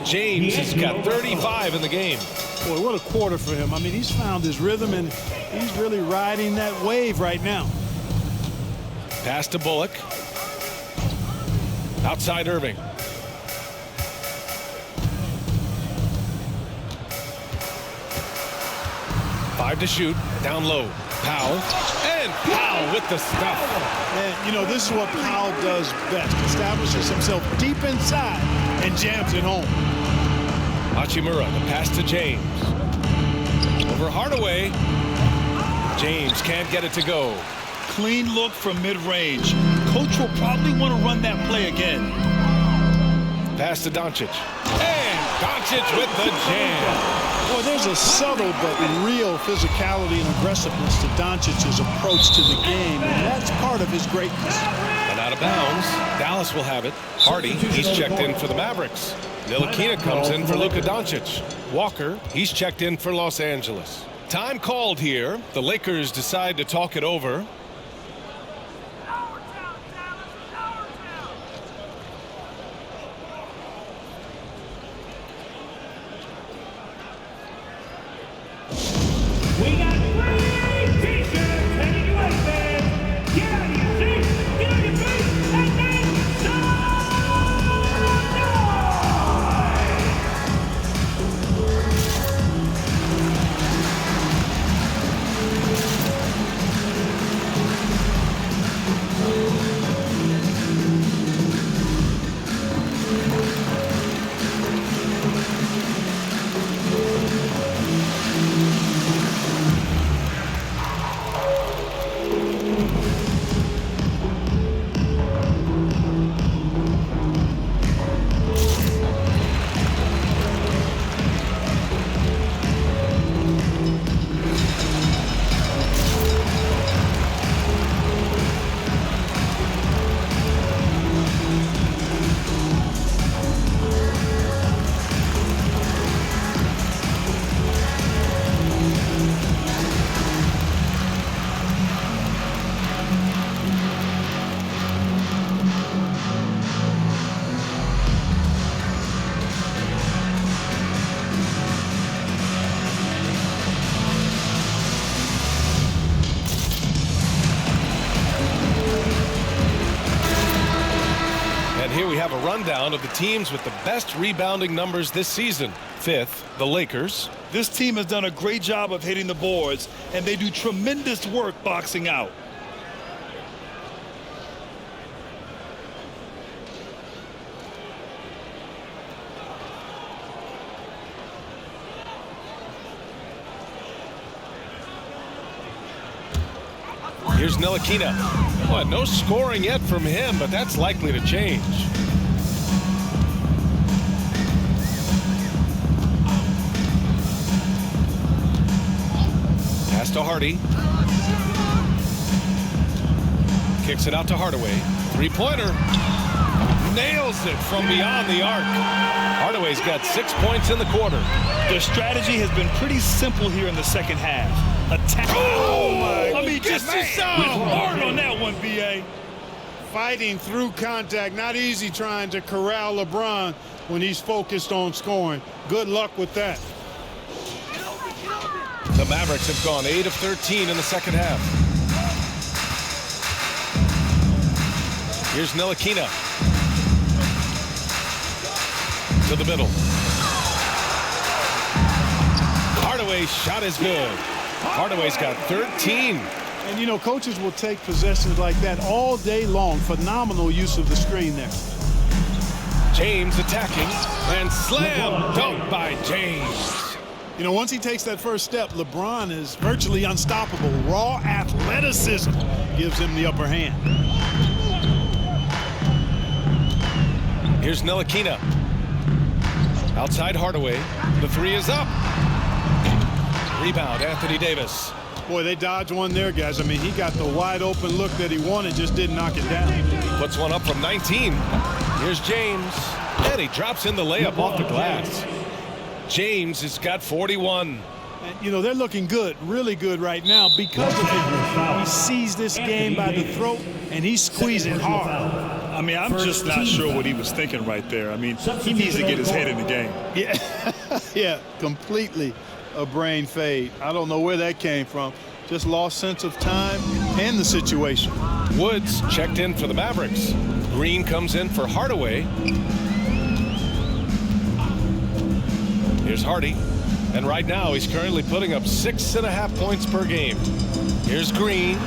James has got 35 in the game. Boy, what a quarter for him. I mean, he's found his rhythm, and he's really riding that wave right now. Pass to Bullock. Outside Irving. Five to shoot. Down low. Powell. And Powell with the stuff. And, you know, this is what Powell does best. Establishes himself deep inside and jams it home. Hachimura, the pass to James. Over Hardaway. James can't get it to go. Clean look from mid-range. Coach will probably want to run that play again. Pass to Doncic. And Doncic with the jam. Boy, there's a subtle but real physicality and aggressiveness to Doncic's approach to the game, and that's part of his greatness. And Out of bounds. Dallas will have it. Hardy, he's checked in for the Mavericks. Ntilikina comes in for Luka Doncic. Walker, he's checked in for Los Angeles. Time called here. The Lakers decide to talk it over. We got free t-shirts heading your way, fans. Get out of your seats, get on your feet, and make some Here we have a rundown of the teams with the best rebounding numbers this season. Fifth, the Lakers. This team has done a great job of hitting the boards, and they do tremendous work boxing out. Here's Ntilikina. Well, no scoring yet from him, but that's likely to change. Pass to Hardy. Kicks it out to Hardaway. Three-pointer. Nails it from beyond the arc. Hardaway's got 6 points in the quarter. Their strategy has been pretty simple here in the second half. Attack. Oh, my. I mean, just hard on that one, BA. Fighting through contact. Not easy trying to corral LeBron when he's focused on scoring. Good luck with that. The Mavericks have gone 8 of 13 in the second half. Here's Ntilikina. To the middle. Hardaway's shot is good. Hardaway's got 13. And, you know, coaches will take possessions like that all day long. Phenomenal use of the screen there. James attacking. And slam dunk by James. You know, once he takes that first step, LeBron is virtually unstoppable. Raw athleticism gives him the upper hand. Here's Ntilikina. Outside Hardaway. The three is up. Rebound, Anthony Davis. Boy, they dodged one there, guys. I mean, he got the wide open look that he wanted, just didn't knock it down. Puts one up from 19. Here's James. And he drops in the layup off the glass. James has got 41. And, you know, they're looking good, really good right now because of him. He sees this game by the throat, and he's squeezing hard. I mean, I'm just not sure what he was thinking right there. I mean, he needs to get his head in the game. Yeah, yeah, completely a brain fade. I don't know where that came from. Just lost sense of time and the situation. Woods checked in for the Mavericks. Green comes in for Hardaway. Here's Hardy. And right now he's currently putting up 6.5 points per game. Here's Green.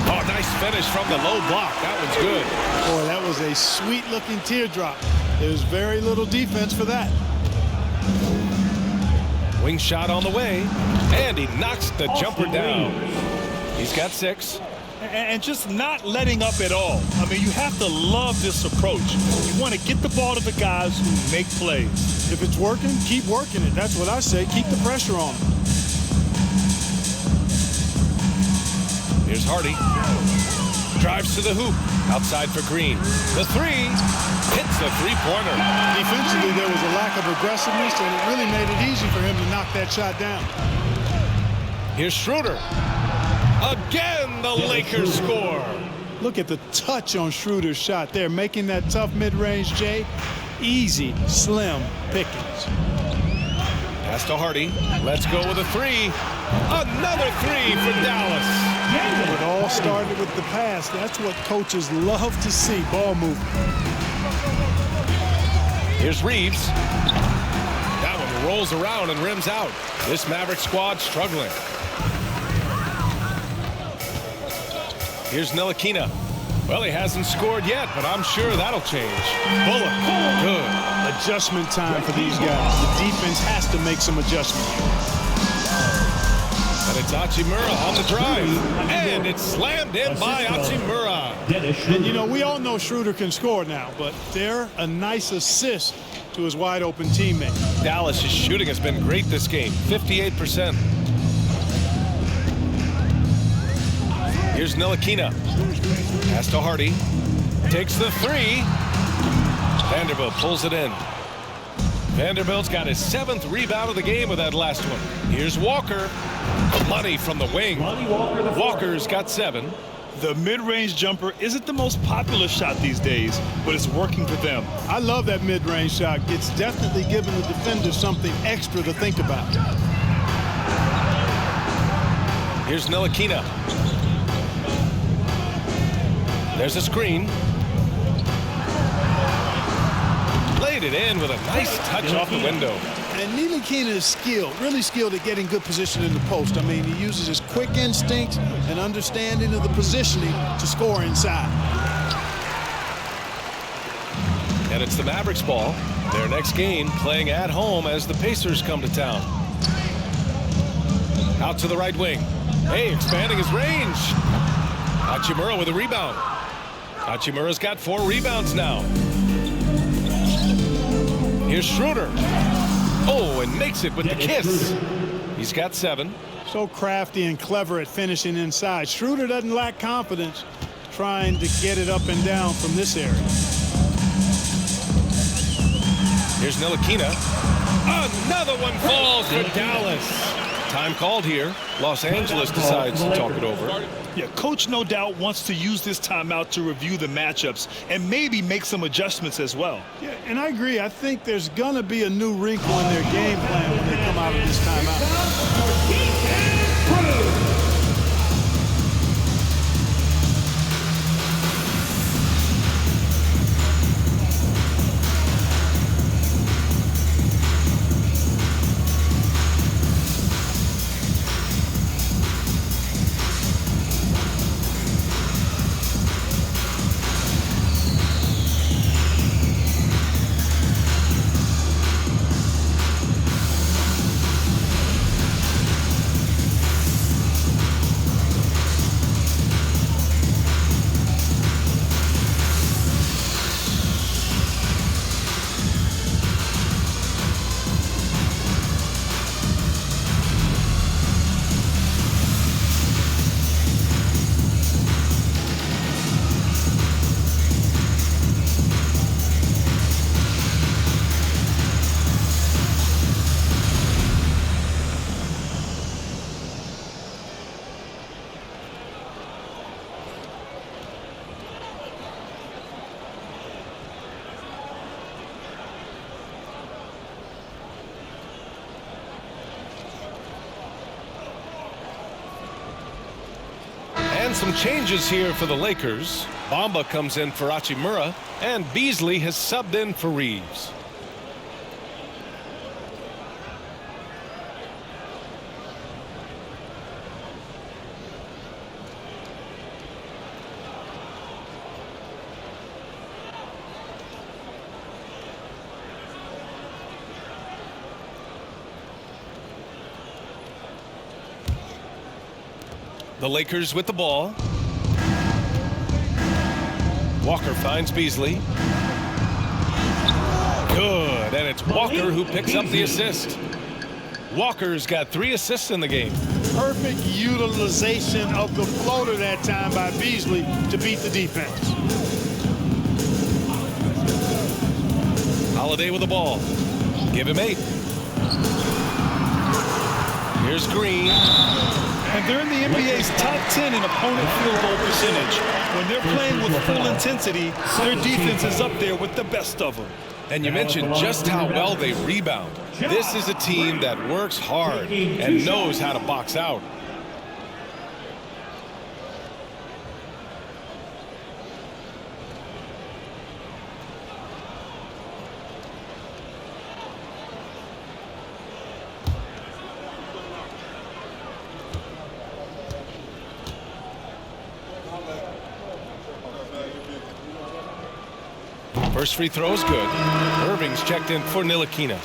Oh, nice finish from the low block. That one's good. Boy, that was a sweet-looking teardrop. There's very little defense for that. Wing shot on the way, and he knocks the jumper down. He's got 6. And just not letting up at all. I mean, you have to love this approach. You want to get the ball to the guys who make plays. If it's working, keep working it. That's what I say. Keep the pressure on them. Here's Hardy. Drives to the hoop. Outside for Green. The three. Hits the three-pointer. Defensively, there was a lack of aggressiveness, and it really made it easy for him to knock that shot down. Here's Schroeder. Again, the Lakers score. Look at the touch on Schroeder's shot there, making that tough mid-range, Jay. Easy, slim pickings. Pass to Hardy. Let's go with a three. Another three for Dallas. It all started with the pass. That's what coaches love to see, ball movement. Here's Reeves. That one rolls around and rims out. This Maverick squad struggling. Here's Ntilikina. Well, he hasn't scored yet, but I'm sure that'll change. Bullock. Good. Adjustment time for these guys. The defense has to make some adjustment here. And it's Hachimura on the drive. And it's slammed in by Hachimura. And, you know, we all know Schroeder can score now, but they're a nice assist to his wide-open teammate. Dallas' shooting has been great this game, 58%. Here's Ntilikina. Pass to Hardy. Takes the three. Vanderbilt pulls it in. Vanderbilt's got his 7th rebound of the game with that last one. Here's Walker. Money from the wing. Walker's got 7. The mid-range jumper isn't the most popular shot these days, but it's working for them. I love that mid-range shot. It's definitely giving the defender something extra to think about. Here's Ntilikina. There's a screen. Laid it in with a nice touch off the window. And Ntilikina is skilled, really skilled at getting good position in the post. I mean, he uses his quick instinct and understanding of the positioning to score inside. And it's the Mavericks ball. Their next game playing at home as the Pacers come to town. Out to the right wing. Hey, expanding his range. Hachimura with a rebound. Hachimura's got 4 rebounds now. Here's Schroeder. Oh, and makes it with the kiss. He's got 7. So crafty and clever at finishing inside. Schroeder doesn't lack confidence trying to get it up and down from this area. Here's Ntilikina. Another one falls for Dallas. Time called here. Los Angeles decides to talk it over. Yeah, coach no doubt wants to use this timeout to review the matchups and maybe make some adjustments as well. Yeah, and I agree. I think there's going to be a new wrinkle in their game plan when they come out of this timeout. And some changes here for the Lakers. Bamba comes in for Hachimura, and Beasley has subbed in for Reeves. The Lakers with the ball. Walker finds Beasley. Good, and it's Walker who picks up the assist. Walker's got 3 assists in the game. Perfect utilization of the floater that time by Beasley to beat the defense. Holiday with the ball. Give him 8. Here's Green. And they're in the NBA's top 10 in opponent field goal percentage. When they're playing with full intensity, their defense is up there with the best of them. And you mentioned just how well they rebound. This is a team that works hard and knows how to box out. First free throw is good. Irving's checked in for Ntilikina.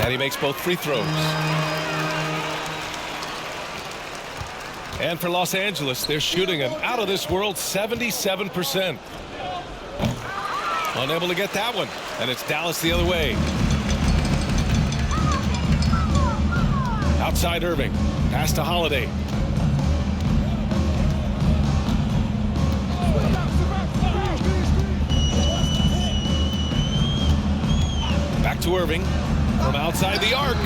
And he makes both free throws. And for Los Angeles, they're shooting an out-of-this-world 77%. Unable to get that one. And it's Dallas the other way. Outside Irving. Pass to Holiday. Back to Irving. From outside the arc.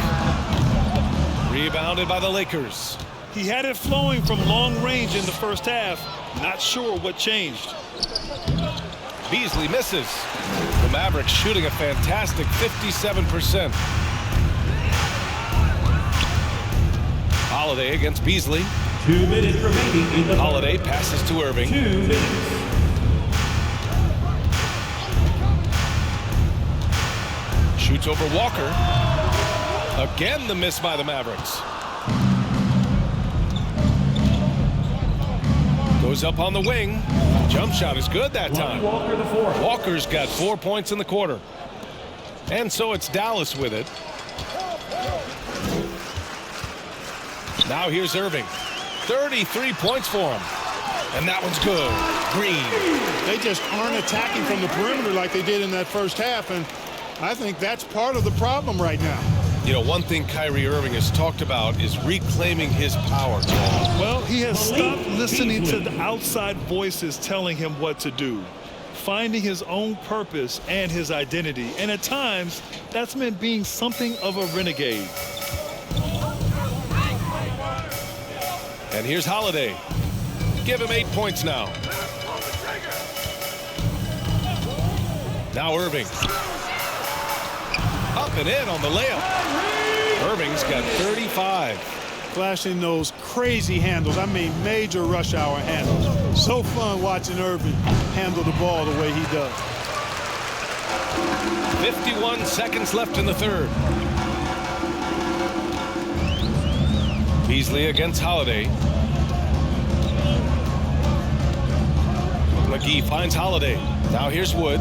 Rebounded by the Lakers. He had it flowing from long range in the first half. Not sure what changed. Beasley misses. The Mavericks shooting a fantastic 57%. Holiday against Beasley. 2 minutes remaining in the Holiday passes to Irving. 2 minutes. Shoots over Walker. Again the miss by the Mavericks. Goes up on the wing. Jump shot is good that time. Walker the fourth. Walker's got 4 points in the quarter. And so it's Dallas with it. Now here's Irving. 33 points for him. And that one's good. Green. They just aren't attacking from the perimeter like they did in that first half, and I think that's part of the problem right now. You know, one thing Kyrie Irving has talked about is reclaiming his power. Well, he has stopped listening to the outside voices telling him what to do, finding his own purpose and his identity. And at times, that's meant being something of a renegade. And here's Holiday. Give him 8 points now. Now Irving. Up and in on the layup. Irving's got 35. Flashing those crazy handles. I mean, major rush hour handles. So fun watching Irving handle the ball the way he does. 51 seconds left in the third. Beasley against Holiday. McGee finds Holiday. Now here's Wood.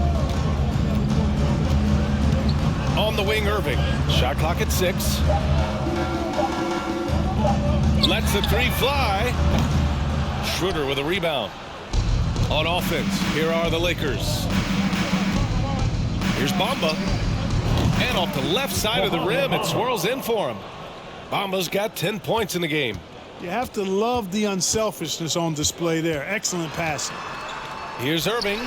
On the wing, Irving. Shot clock at 6. Lets the 3 fly. Schroeder with a rebound. On offense, here are the Lakers. Here's Bamba. And off the left side of the rim, it swirls in for him. Bamba's got 10 points in the game. You have to love the unselfishness on display there. Excellent passing. Here's Irving.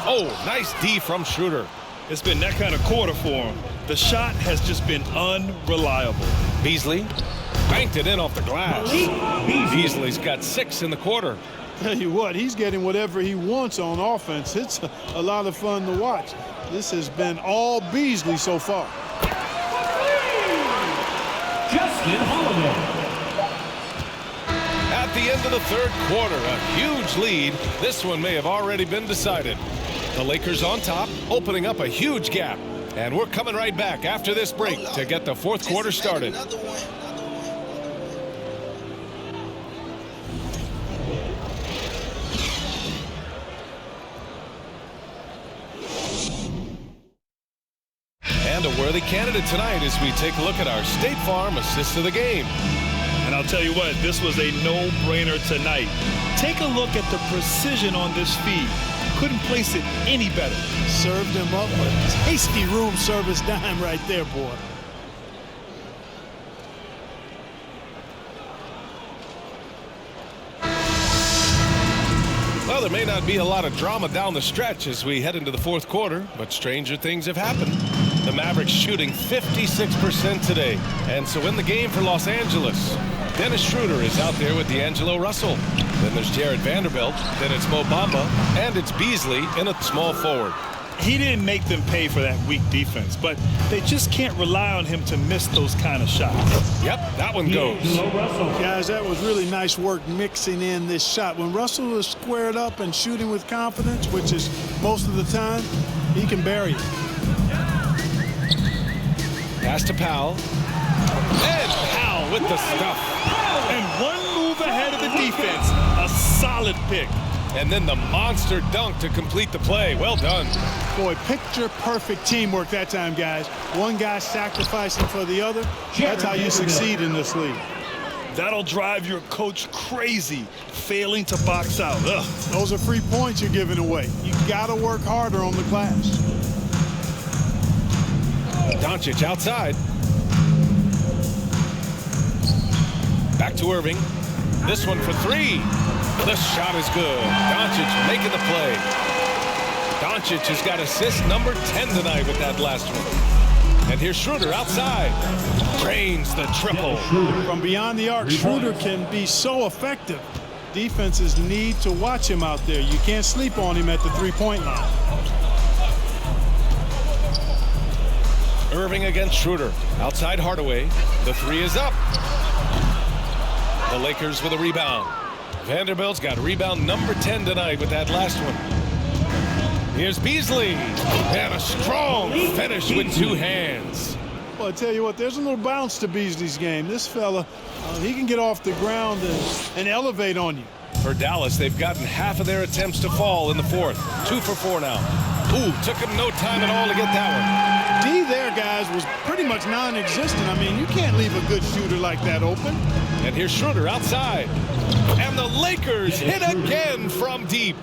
Oh, nice D from Schroeder. It's been that kind of quarter for him. The shot has just been unreliable. Beasley banked it in off the glass. Beasley's got 6 in the quarter. Tell you what, he's getting whatever he wants on offense. It's a lot of fun to watch. This has been all Beasley so far. Justin Holiday. At the end of the third quarter, a huge lead. This one may have already been decided. The Lakers on top, opening up a huge gap. And we're coming right back after this break to get the fourth quarter started. quality candidate tonight as we take a look at our State Farm assist of the game. And I'll tell you what, this was a no-brainer tonight. Take a look at the precision on this feed. Couldn't place it any better. Served him up a tasty room service dime right there, boy. Well, there may not be a lot of drama down the stretch as we head into the fourth quarter, but stranger things have happened. The Mavericks shooting 56% today. And so in the game for Los Angeles, Dennis Schroeder is out there with D'Angelo Russell. Then there's Jared Vanderbilt. Then it's Mo Bamba. And it's Beasley in a small forward. He didn't make them pay for that weak defense, but they just can't rely on him to miss those kind of shots. Yep, that one goes. Guys, that was really nice work mixing in this shot. When Russell is squared up and shooting with confidence, which is most of the time, he can bury it. Pass to Powell. And Powell with the stuff. And one move ahead of the defense. A solid pick. And then the monster dunk to complete the play. Well done. Boy, picture-perfect teamwork that time, guys. One guy sacrificing for the other. That's how you succeed in this league. That'll drive your coach crazy, failing to box out. Ugh. Those are free points you're giving away. You got to work harder on the glass. Doncic outside. Back to Irving. This one for three. This shot is good. Doncic making the play. Doncic has got assist number 10 tonight with that last one. And here's Schroeder outside. Drains the triple. From beyond the arc, Schroeder can be so effective. Defenses need to watch him out there. You can't sleep on him at the three-point line. Irving against Schroeder. Outside Hardaway. The three is up. The Lakers with a rebound. Vanderbilt's got rebound number 10 tonight with that last one. Here's Beasley. And a strong finish with two hands. Well, I tell you what, there's a little bounce to Beasley's game. This fella, he can get off the ground and elevate on you. For Dallas, they've gotten half of their attempts to fall in the fourth. 2 for 4 now. Ooh, took him no time at all to get that one. D there, guys, was pretty much non-existent. I mean, you can't leave a good shooter like that open. And here's Schroeder outside. And the Lakers hit again from deep.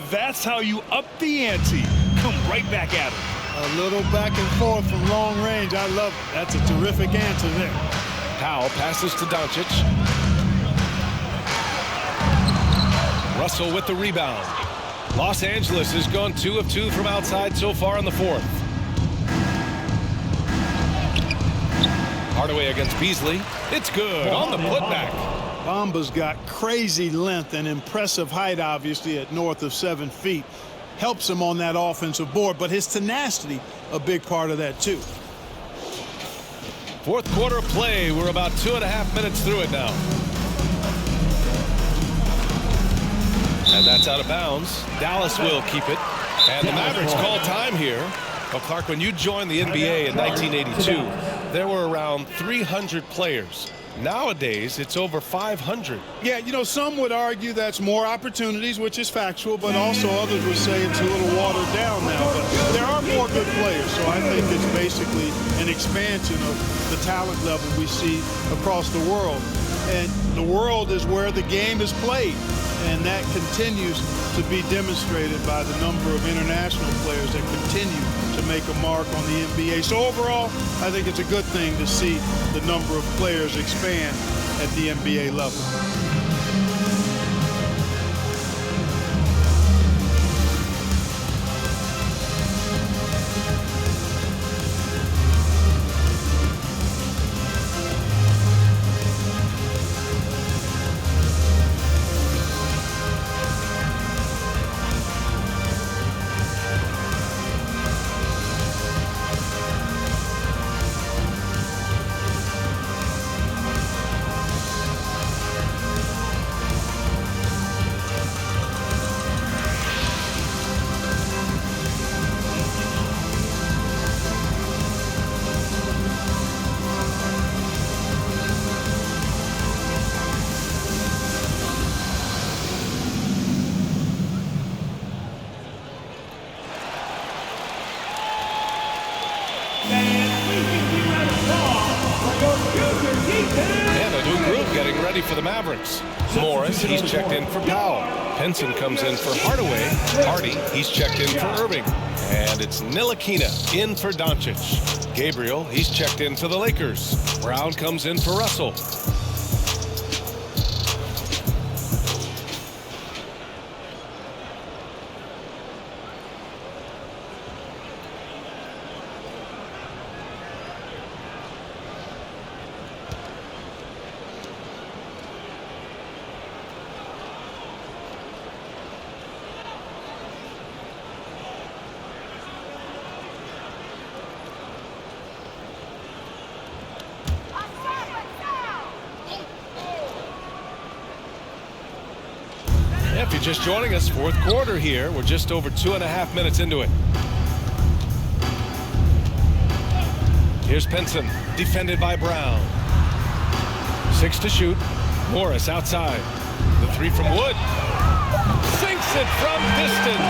That's how you up the ante. Come right back at him. A little back and forth from long range. I love it. That's a terrific answer there. Powell passes to Doncic. Russell with the rebound. Los Angeles has gone 2 of 2 from outside so far in the fourth. Hardaway against Beasley. It's good on the putback. Bamba's got crazy length and impressive height, obviously, at north of 7 feet. Helps him on that offensive board, but his tenacity, a big part of that, too. Fourth quarter play. We're about 2.5 minutes through it now. And that's out of bounds. Dallas will keep it. And the Mavericks call time here. Well, Clark, when you joined the NBA in 1982, there were around 300 players. Nowadays, it's over 500. Yeah, you know, some would argue that's more opportunities, which is factual, but also others would say it's a little watered down now. But there are more good players, so I think it's basically an expansion of the talent level we see across the world. And the world is where the game is played, and that continues to be demonstrated by the number of international players that continue to make a mark on the NBA. So overall, I think it's a good thing to see the number of players expand at the NBA level. ready for the Mavericks. Morris, he's checked in for Powell. Henson comes in for Hardaway. Hardy, he's checked in for Irving. And it's Ntilikina in for Doncic. Gabriel, he's checked in for the Lakers. Brown comes in for Russell. If you're just joining us, fourth quarter here. We're just over 2.5 minutes into it. Here's Pinson, defended by Brown. 6 to shoot. Morris outside. The 3 from Wood. Sinks it from distance.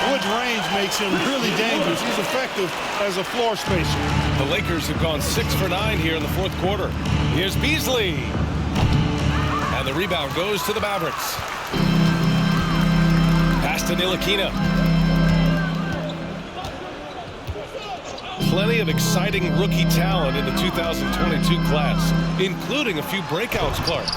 Wood's range makes him really dangerous. He's effective as a floor spacer. The Lakers have gone 6 for 9 here in the fourth quarter. Here's Beasley. And the rebound goes to the Mavericks. Pass to Ntilikina. Plenty of exciting rookie talent in the 2022 class, including a few breakouts, Clark.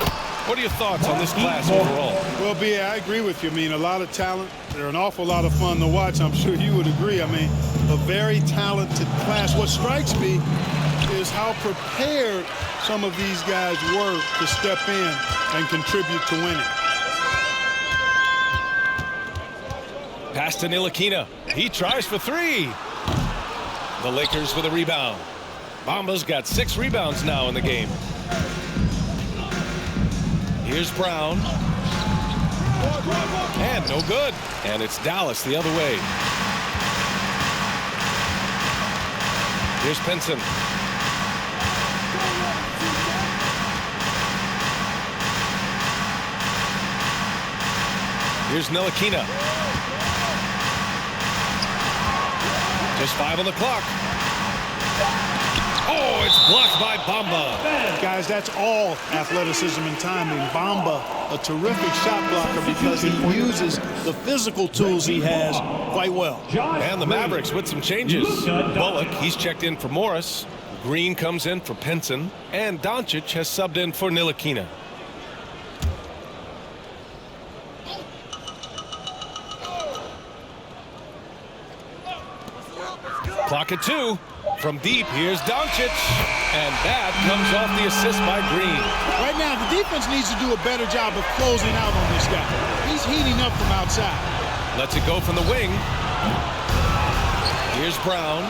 What are your thoughts on this class overall? Well, B.A., I agree with you. I mean, a lot of talent. They're an awful lot of fun to watch. I'm sure you would agree. I mean, a very talented class. What strikes me is how prepared some of these guys were to step in and contribute to winning. Pass to Ntilikina. He tries for 3. The Lakers with a rebound. Bamba's got 6 rebounds now in the game. Here's Brown. And no good. And it's Dallas the other way. Here's Pinson. Here's Ntilikina. Just 5 on the clock. Oh, it's blocked by Bamba. Guys, that's all athleticism and timing. Bamba, a terrific shot blocker because he uses the physical tools he has quite well. And the Mavericks with some changes. Bullock, he's checked in for Morris. Green comes in for Pinson. And Doncic has subbed in for Ntilikina. Clock at 2. From deep, here's Doncic. And that comes off the assist by Green. Right now, the defense needs to do a better job of closing out on this guy. He's heating up from outside. Lets it go from the wing. Here's Brown.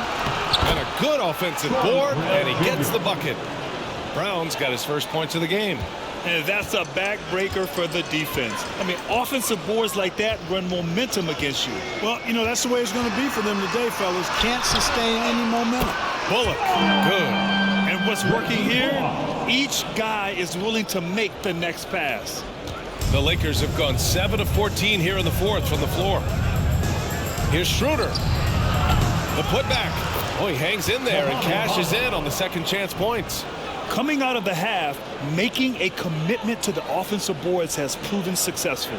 And a good offensive board, and he gets the bucket. Brown's got his first points of the game. And that's a backbreaker for the defense. I mean, offensive boards like that run momentum against you. Well, you know, that's the way it's going to be for them today, fellas. Can't sustain any momentum. Bullock, good. And what's working here, each guy is willing to make the next pass. The Lakers have gone 7 of 14 here in the fourth from the floor. Here's Schroeder. The putback. Oh, he hangs in there and cashes in on the second chance points. Coming out of the half, making a commitment to the offensive boards has proven successful.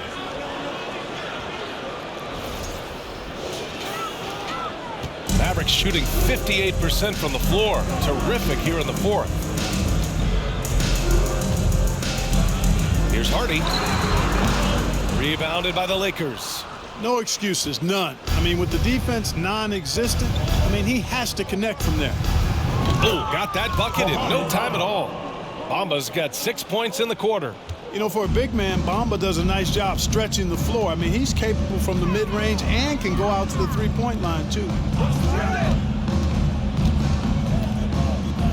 Mavericks shooting 58% from the floor. Terrific here in the fourth. Here's Hardy. Rebounded by the Lakers. No excuses, none. I mean, with the defense non-existent, I mean, he has to connect from there. Oh, got that bucket in no time at all. Bamba's got 6 points in the quarter. You know, for a big man, Bamba does a nice job stretching the floor. I mean, he's capable from the mid-range and can go out to the three-point line, too.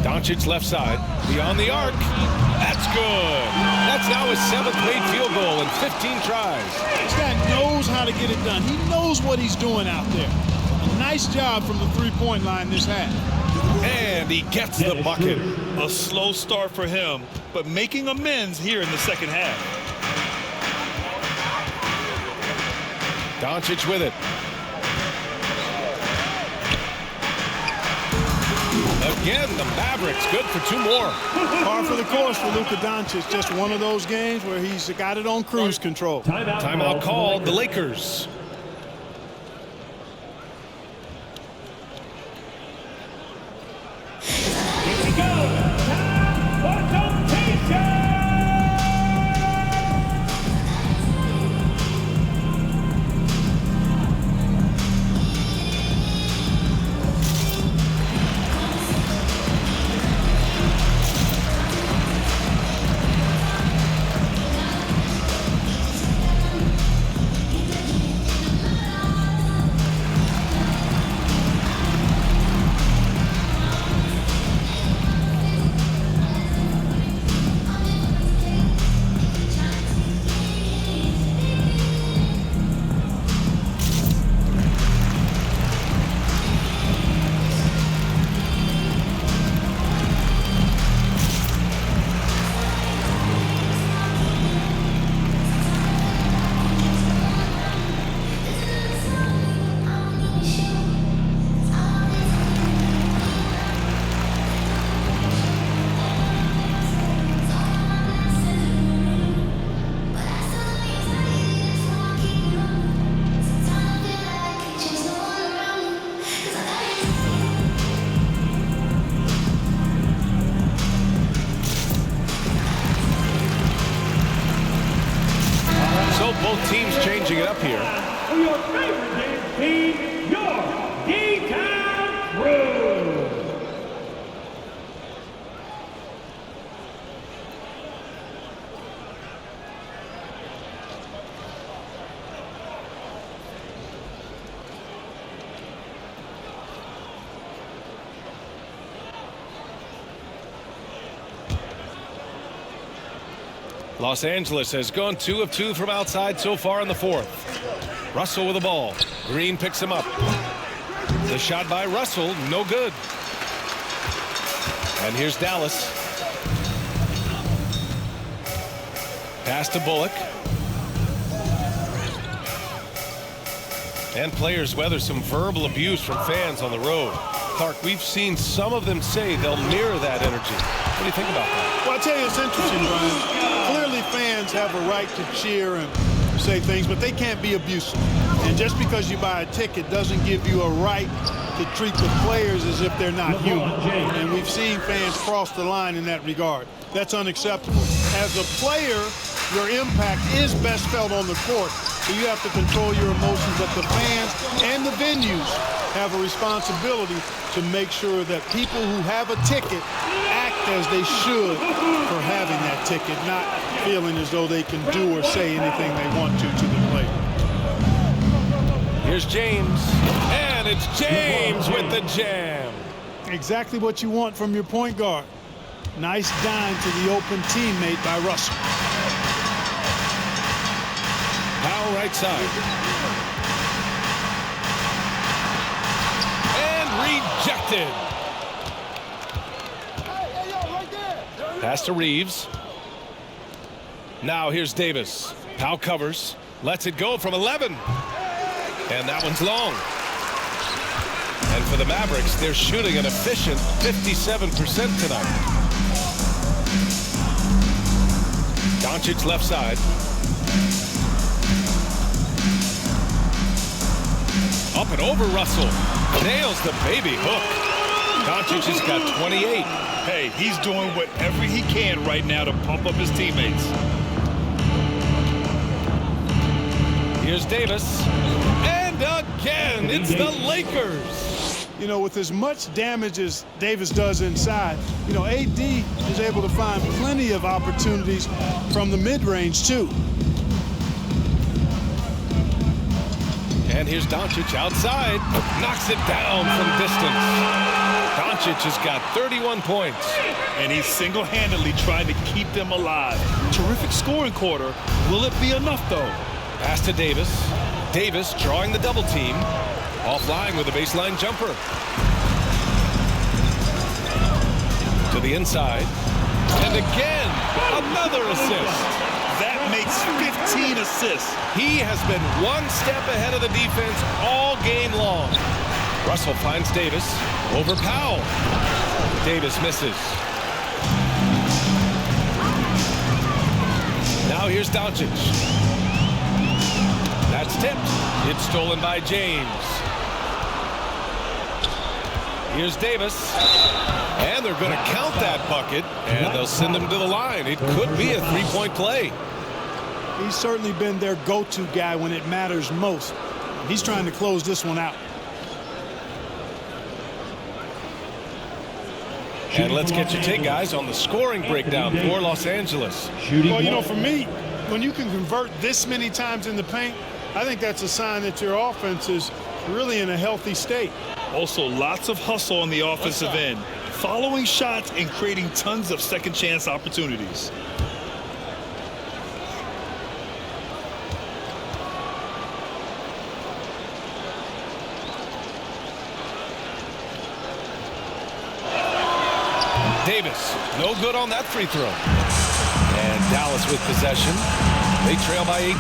Doncic left side, beyond the arc. That's good. That's now his 7th made field goal in 15 tries. This guy knows how to get it done. He knows what he's doing out there. A nice job from the three-point line this half. And he gets the bucket. A slow start for him, but making amends here in the second half. Doncic with it. A again. The Mavericks good for 2 more. Par for the course for Luka Doncic. Just one of those games where he's got it on cruise control. Timeout called. The Lakers. Here we go. Time for completion. Both teams changing it up here. For your favorite dance team, your D-Town Crew. Los Angeles has gone 2 of 2 from outside so far in the 4th. Russell with the ball. Green picks him up. The shot by Russell, no good. And here's Dallas. Pass to Bullock. And players weather some verbal abuse from fans on the road. Clark, we've seen some of them say they'll mirror that energy. What do you think about that? Well, I tell you, it's interesting, Brian. Clearly, fans have a right to cheer and say things, but they can't be abusive. And just because you buy a ticket doesn't give you a right to treat the players as if they're not human. And we've seen fans cross the line in that regard. That's unacceptable. As a player, your impact is best felt on the court, so you have to control your emotions. But the fans and the venues have a responsibility to make sure that people who have a ticket act as they should for having that ticket, not feeling as though they can do or say anything they want to the player. Here's James, and it's James with the jam. Exactly what you want from your point guard. Nice dime to the open teammate by Russell. Powell right side. And rejected. Pass to Reeves. Now here's Davis. Powell covers. Lets it go from 11. And that one's long. And for the Mavericks, they're shooting an efficient 57% tonight. Doncic left side. Up and over Russell. Nails the baby hook. Doncic has got 28. Hey, he's doing whatever he can right now to pump up his teammates. Here's Davis. And again, it's the Lakers. You know, with as much damage as Davis does inside, you know, AD is able to find plenty of opportunities from the mid-range, too. And here's Doncic outside. Knocks it down from distance. Doncic has got 31 points. And he's single-handedly trying to keep them alive. Terrific scoring quarter. Will it be enough, though? Pass to Davis. Davis drawing the double team. Offline with a baseline jumper. To the inside. And again, another assist. That makes 15 assists. He has been one step ahead of the defense all game long. Russell finds Davis over Powell. Davis misses. Now here's Doncic. That's tipped. It's stolen by James. Here's Davis. And they're going to count that bucket, and they'll send him to the line. It could be a three-point play. He's certainly been their go-to guy when it matters most. He's trying to close this one out. And let's get your take, guys, on the scoring breakdown for Los Angeles. Well, you know, for me, when you can convert this many times in the paint, I think that's a sign that your offense is really in a healthy state. Also, lots of hustle on the offensive end, following shots and creating tons of second chance opportunities. Davis, no good on that free throw. And Dallas with possession. They trail by 18.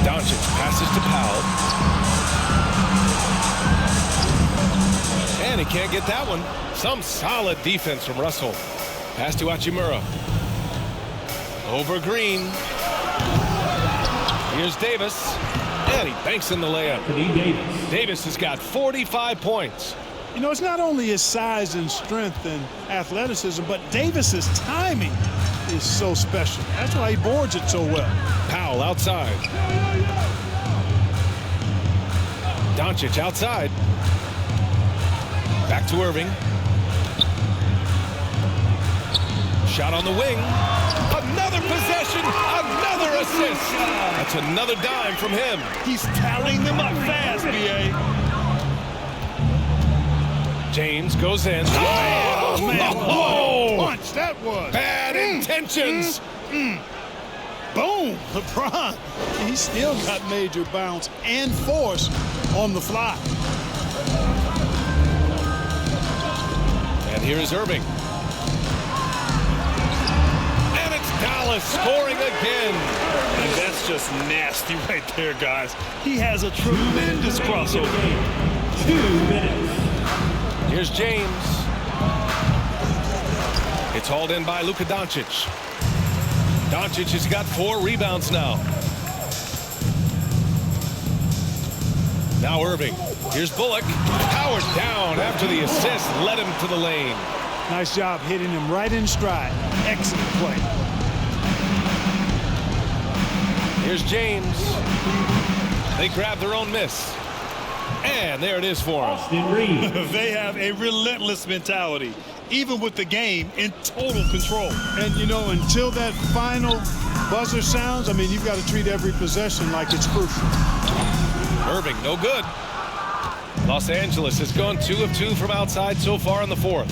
Doncic passes to Powell. And he can't get that one. Some solid defense from Russell. Pass to Hachimura. Over Green. Here's Davis. And he banks in the layup. Davis has got 45 points. You know, it's not only his size and strength and athleticism, but Davis's timing is so special. That's why he boards it so well. Powell outside. Doncic outside. Back to Irving. Shot on the wing. Another possession. Another assist. That's another dime from him. He's tallying them up fast, B.A. James goes in. Oh, man. Oh, What a punch that was. bad intentions. Boom. LeBron. He still got major bounce and force on the fly. And here is Irving. And it's Dallas scoring again. And that's just nasty right there, guys. He has a tremendous crossover. 2 minutes. Here's James. It's hauled in by Luka Doncic. Doncic has got 4 rebounds now. Now Irving. Here's Bullock. Powered down after the assist led him to the lane. Nice job hitting him right in stride. Excellent play. Here's James. They grab their own miss. And there it is for him. They have a relentless mentality, even with the game in total control. And, you know, until that final buzzer sounds, I mean, you've got to treat every possession like it's crucial. Irving, no good. Los Angeles has gone 2 of 2 from outside so far in the fourth.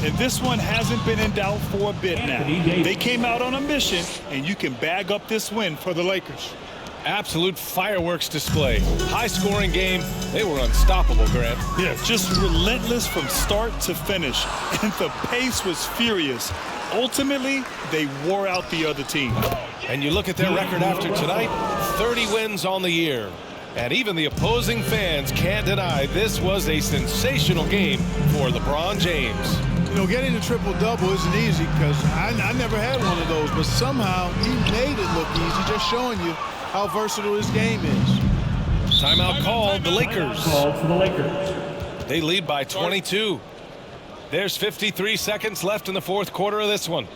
And this one hasn't been in doubt for a bit now. They came out on a mission, and you can bag up this win for the Lakers. Absolute fireworks display. High-scoring game. They were unstoppable, Grant. Yeah, just relentless from start to finish. And the pace was furious. Ultimately, they wore out the other team. And you look at their record after tonight, 30 wins on the year. And even the opposing fans can't deny this was a sensational game for LeBron James. You know, getting a triple-double isn't easy because I never had one of those, but somehow he made it look easy, just showing you how versatile his game is. Timeout called the Lakers. Called for the Lakers. They lead by 22. There's 53 seconds left in the fourth quarter of this one.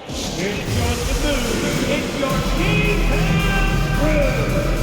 It's your move. It's your defense crew.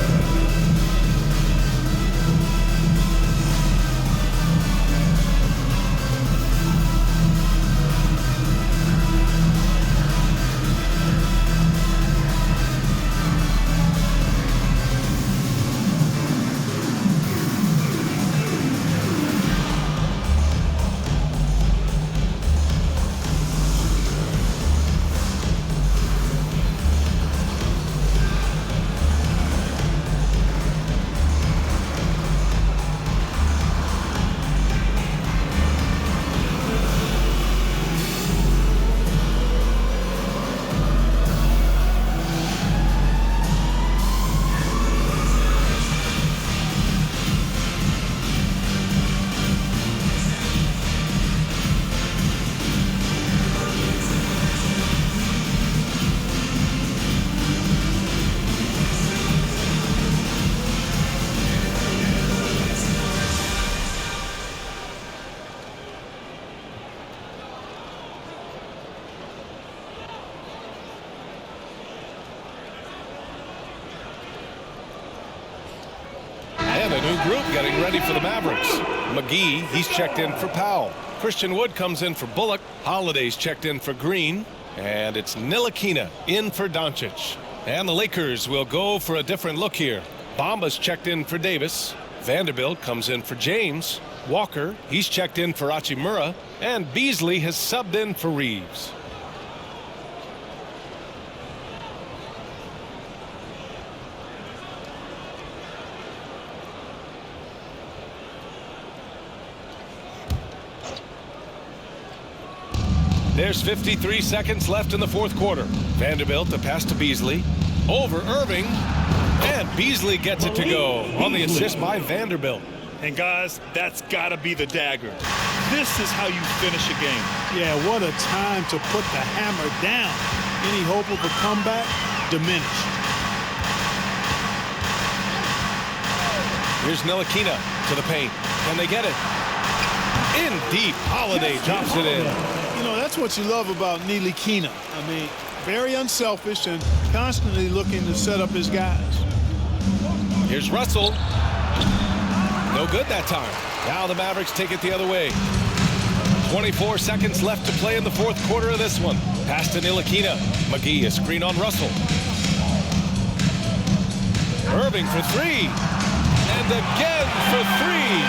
new group getting ready for the Mavericks. McGee, he's checked in for Powell. Christian Wood comes in for Bullock. Holiday's checked in for Green. And it's Ntilikina in for Doncic. And the Lakers will go for a different look here. Bamba's checked in for Davis. Vanderbilt comes in for James. Walker, he's checked in for Hachimura. And Beasley has subbed in for Reeves. There's 53 seconds left in the fourth quarter. Vanderbilt, the pass to Beasley. Over Irving. And Beasley gets it to go on the assist by Vanderbilt. And guys, that's got to be the dagger. This is how you finish a game. Yeah, what a time to put the hammer down. Any hope of a comeback diminished. Here's Ntilikina to the paint. Can they get it? In deep. Holiday drops it in. You know, that's what you love about Ntilikina. I mean, very unselfish and constantly looking to set up his guys. Here's Russell. No good that time. Now the Mavericks take it the other way. 24 seconds left to play in the fourth quarter of this one. Pass to Ntilikina. McGee, a screen on Russell. Irving for three. And again for three.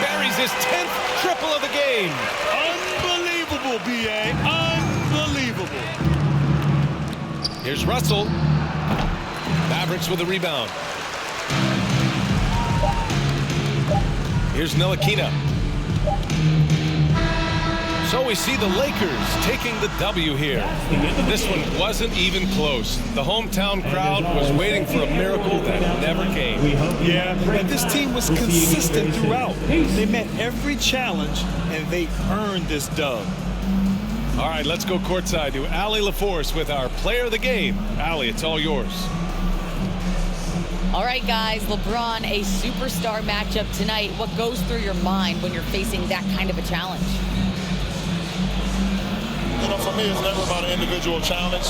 Buries his 10th triple of the game. Unbelievable, B.A. Unbelievable. Here's Russell. Mavericks with a rebound. Here's Ntilikina. So we see the Lakers taking the W here. This one wasn't even close. The hometown crowd was waiting for a miracle that never came. Yeah, and this team was consistent throughout. They met every challenge, and they earned this dub. All right, let's go courtside to Allie LaForce with our player of the game. Allie, it's all yours. All right, guys, LeBron, a superstar matchup tonight. What goes through your mind when you're facing that kind of a challenge? You know, for me, it's never about an individual challenge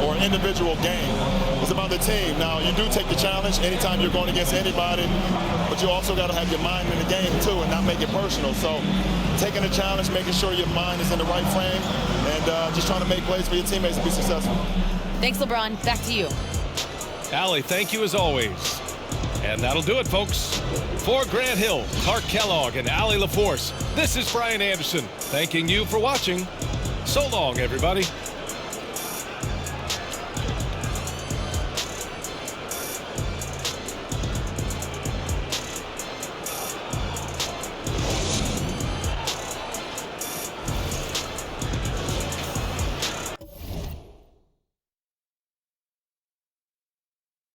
or an individual game. It's about the team. Now, you do take the challenge anytime you're going against anybody, but you also got to have your mind in the game, too, and not make it personal. So taking the challenge, making sure your mind is in the right frame, and just trying to make plays for your teammates to be successful. Thanks, LeBron. Back to you. Allie, thank you as always. And that'll do it, folks. For Grant Hill, Clark Kellogg, and Allie LaForce, this is Brian Anderson, thanking you for watching. So long, everybody.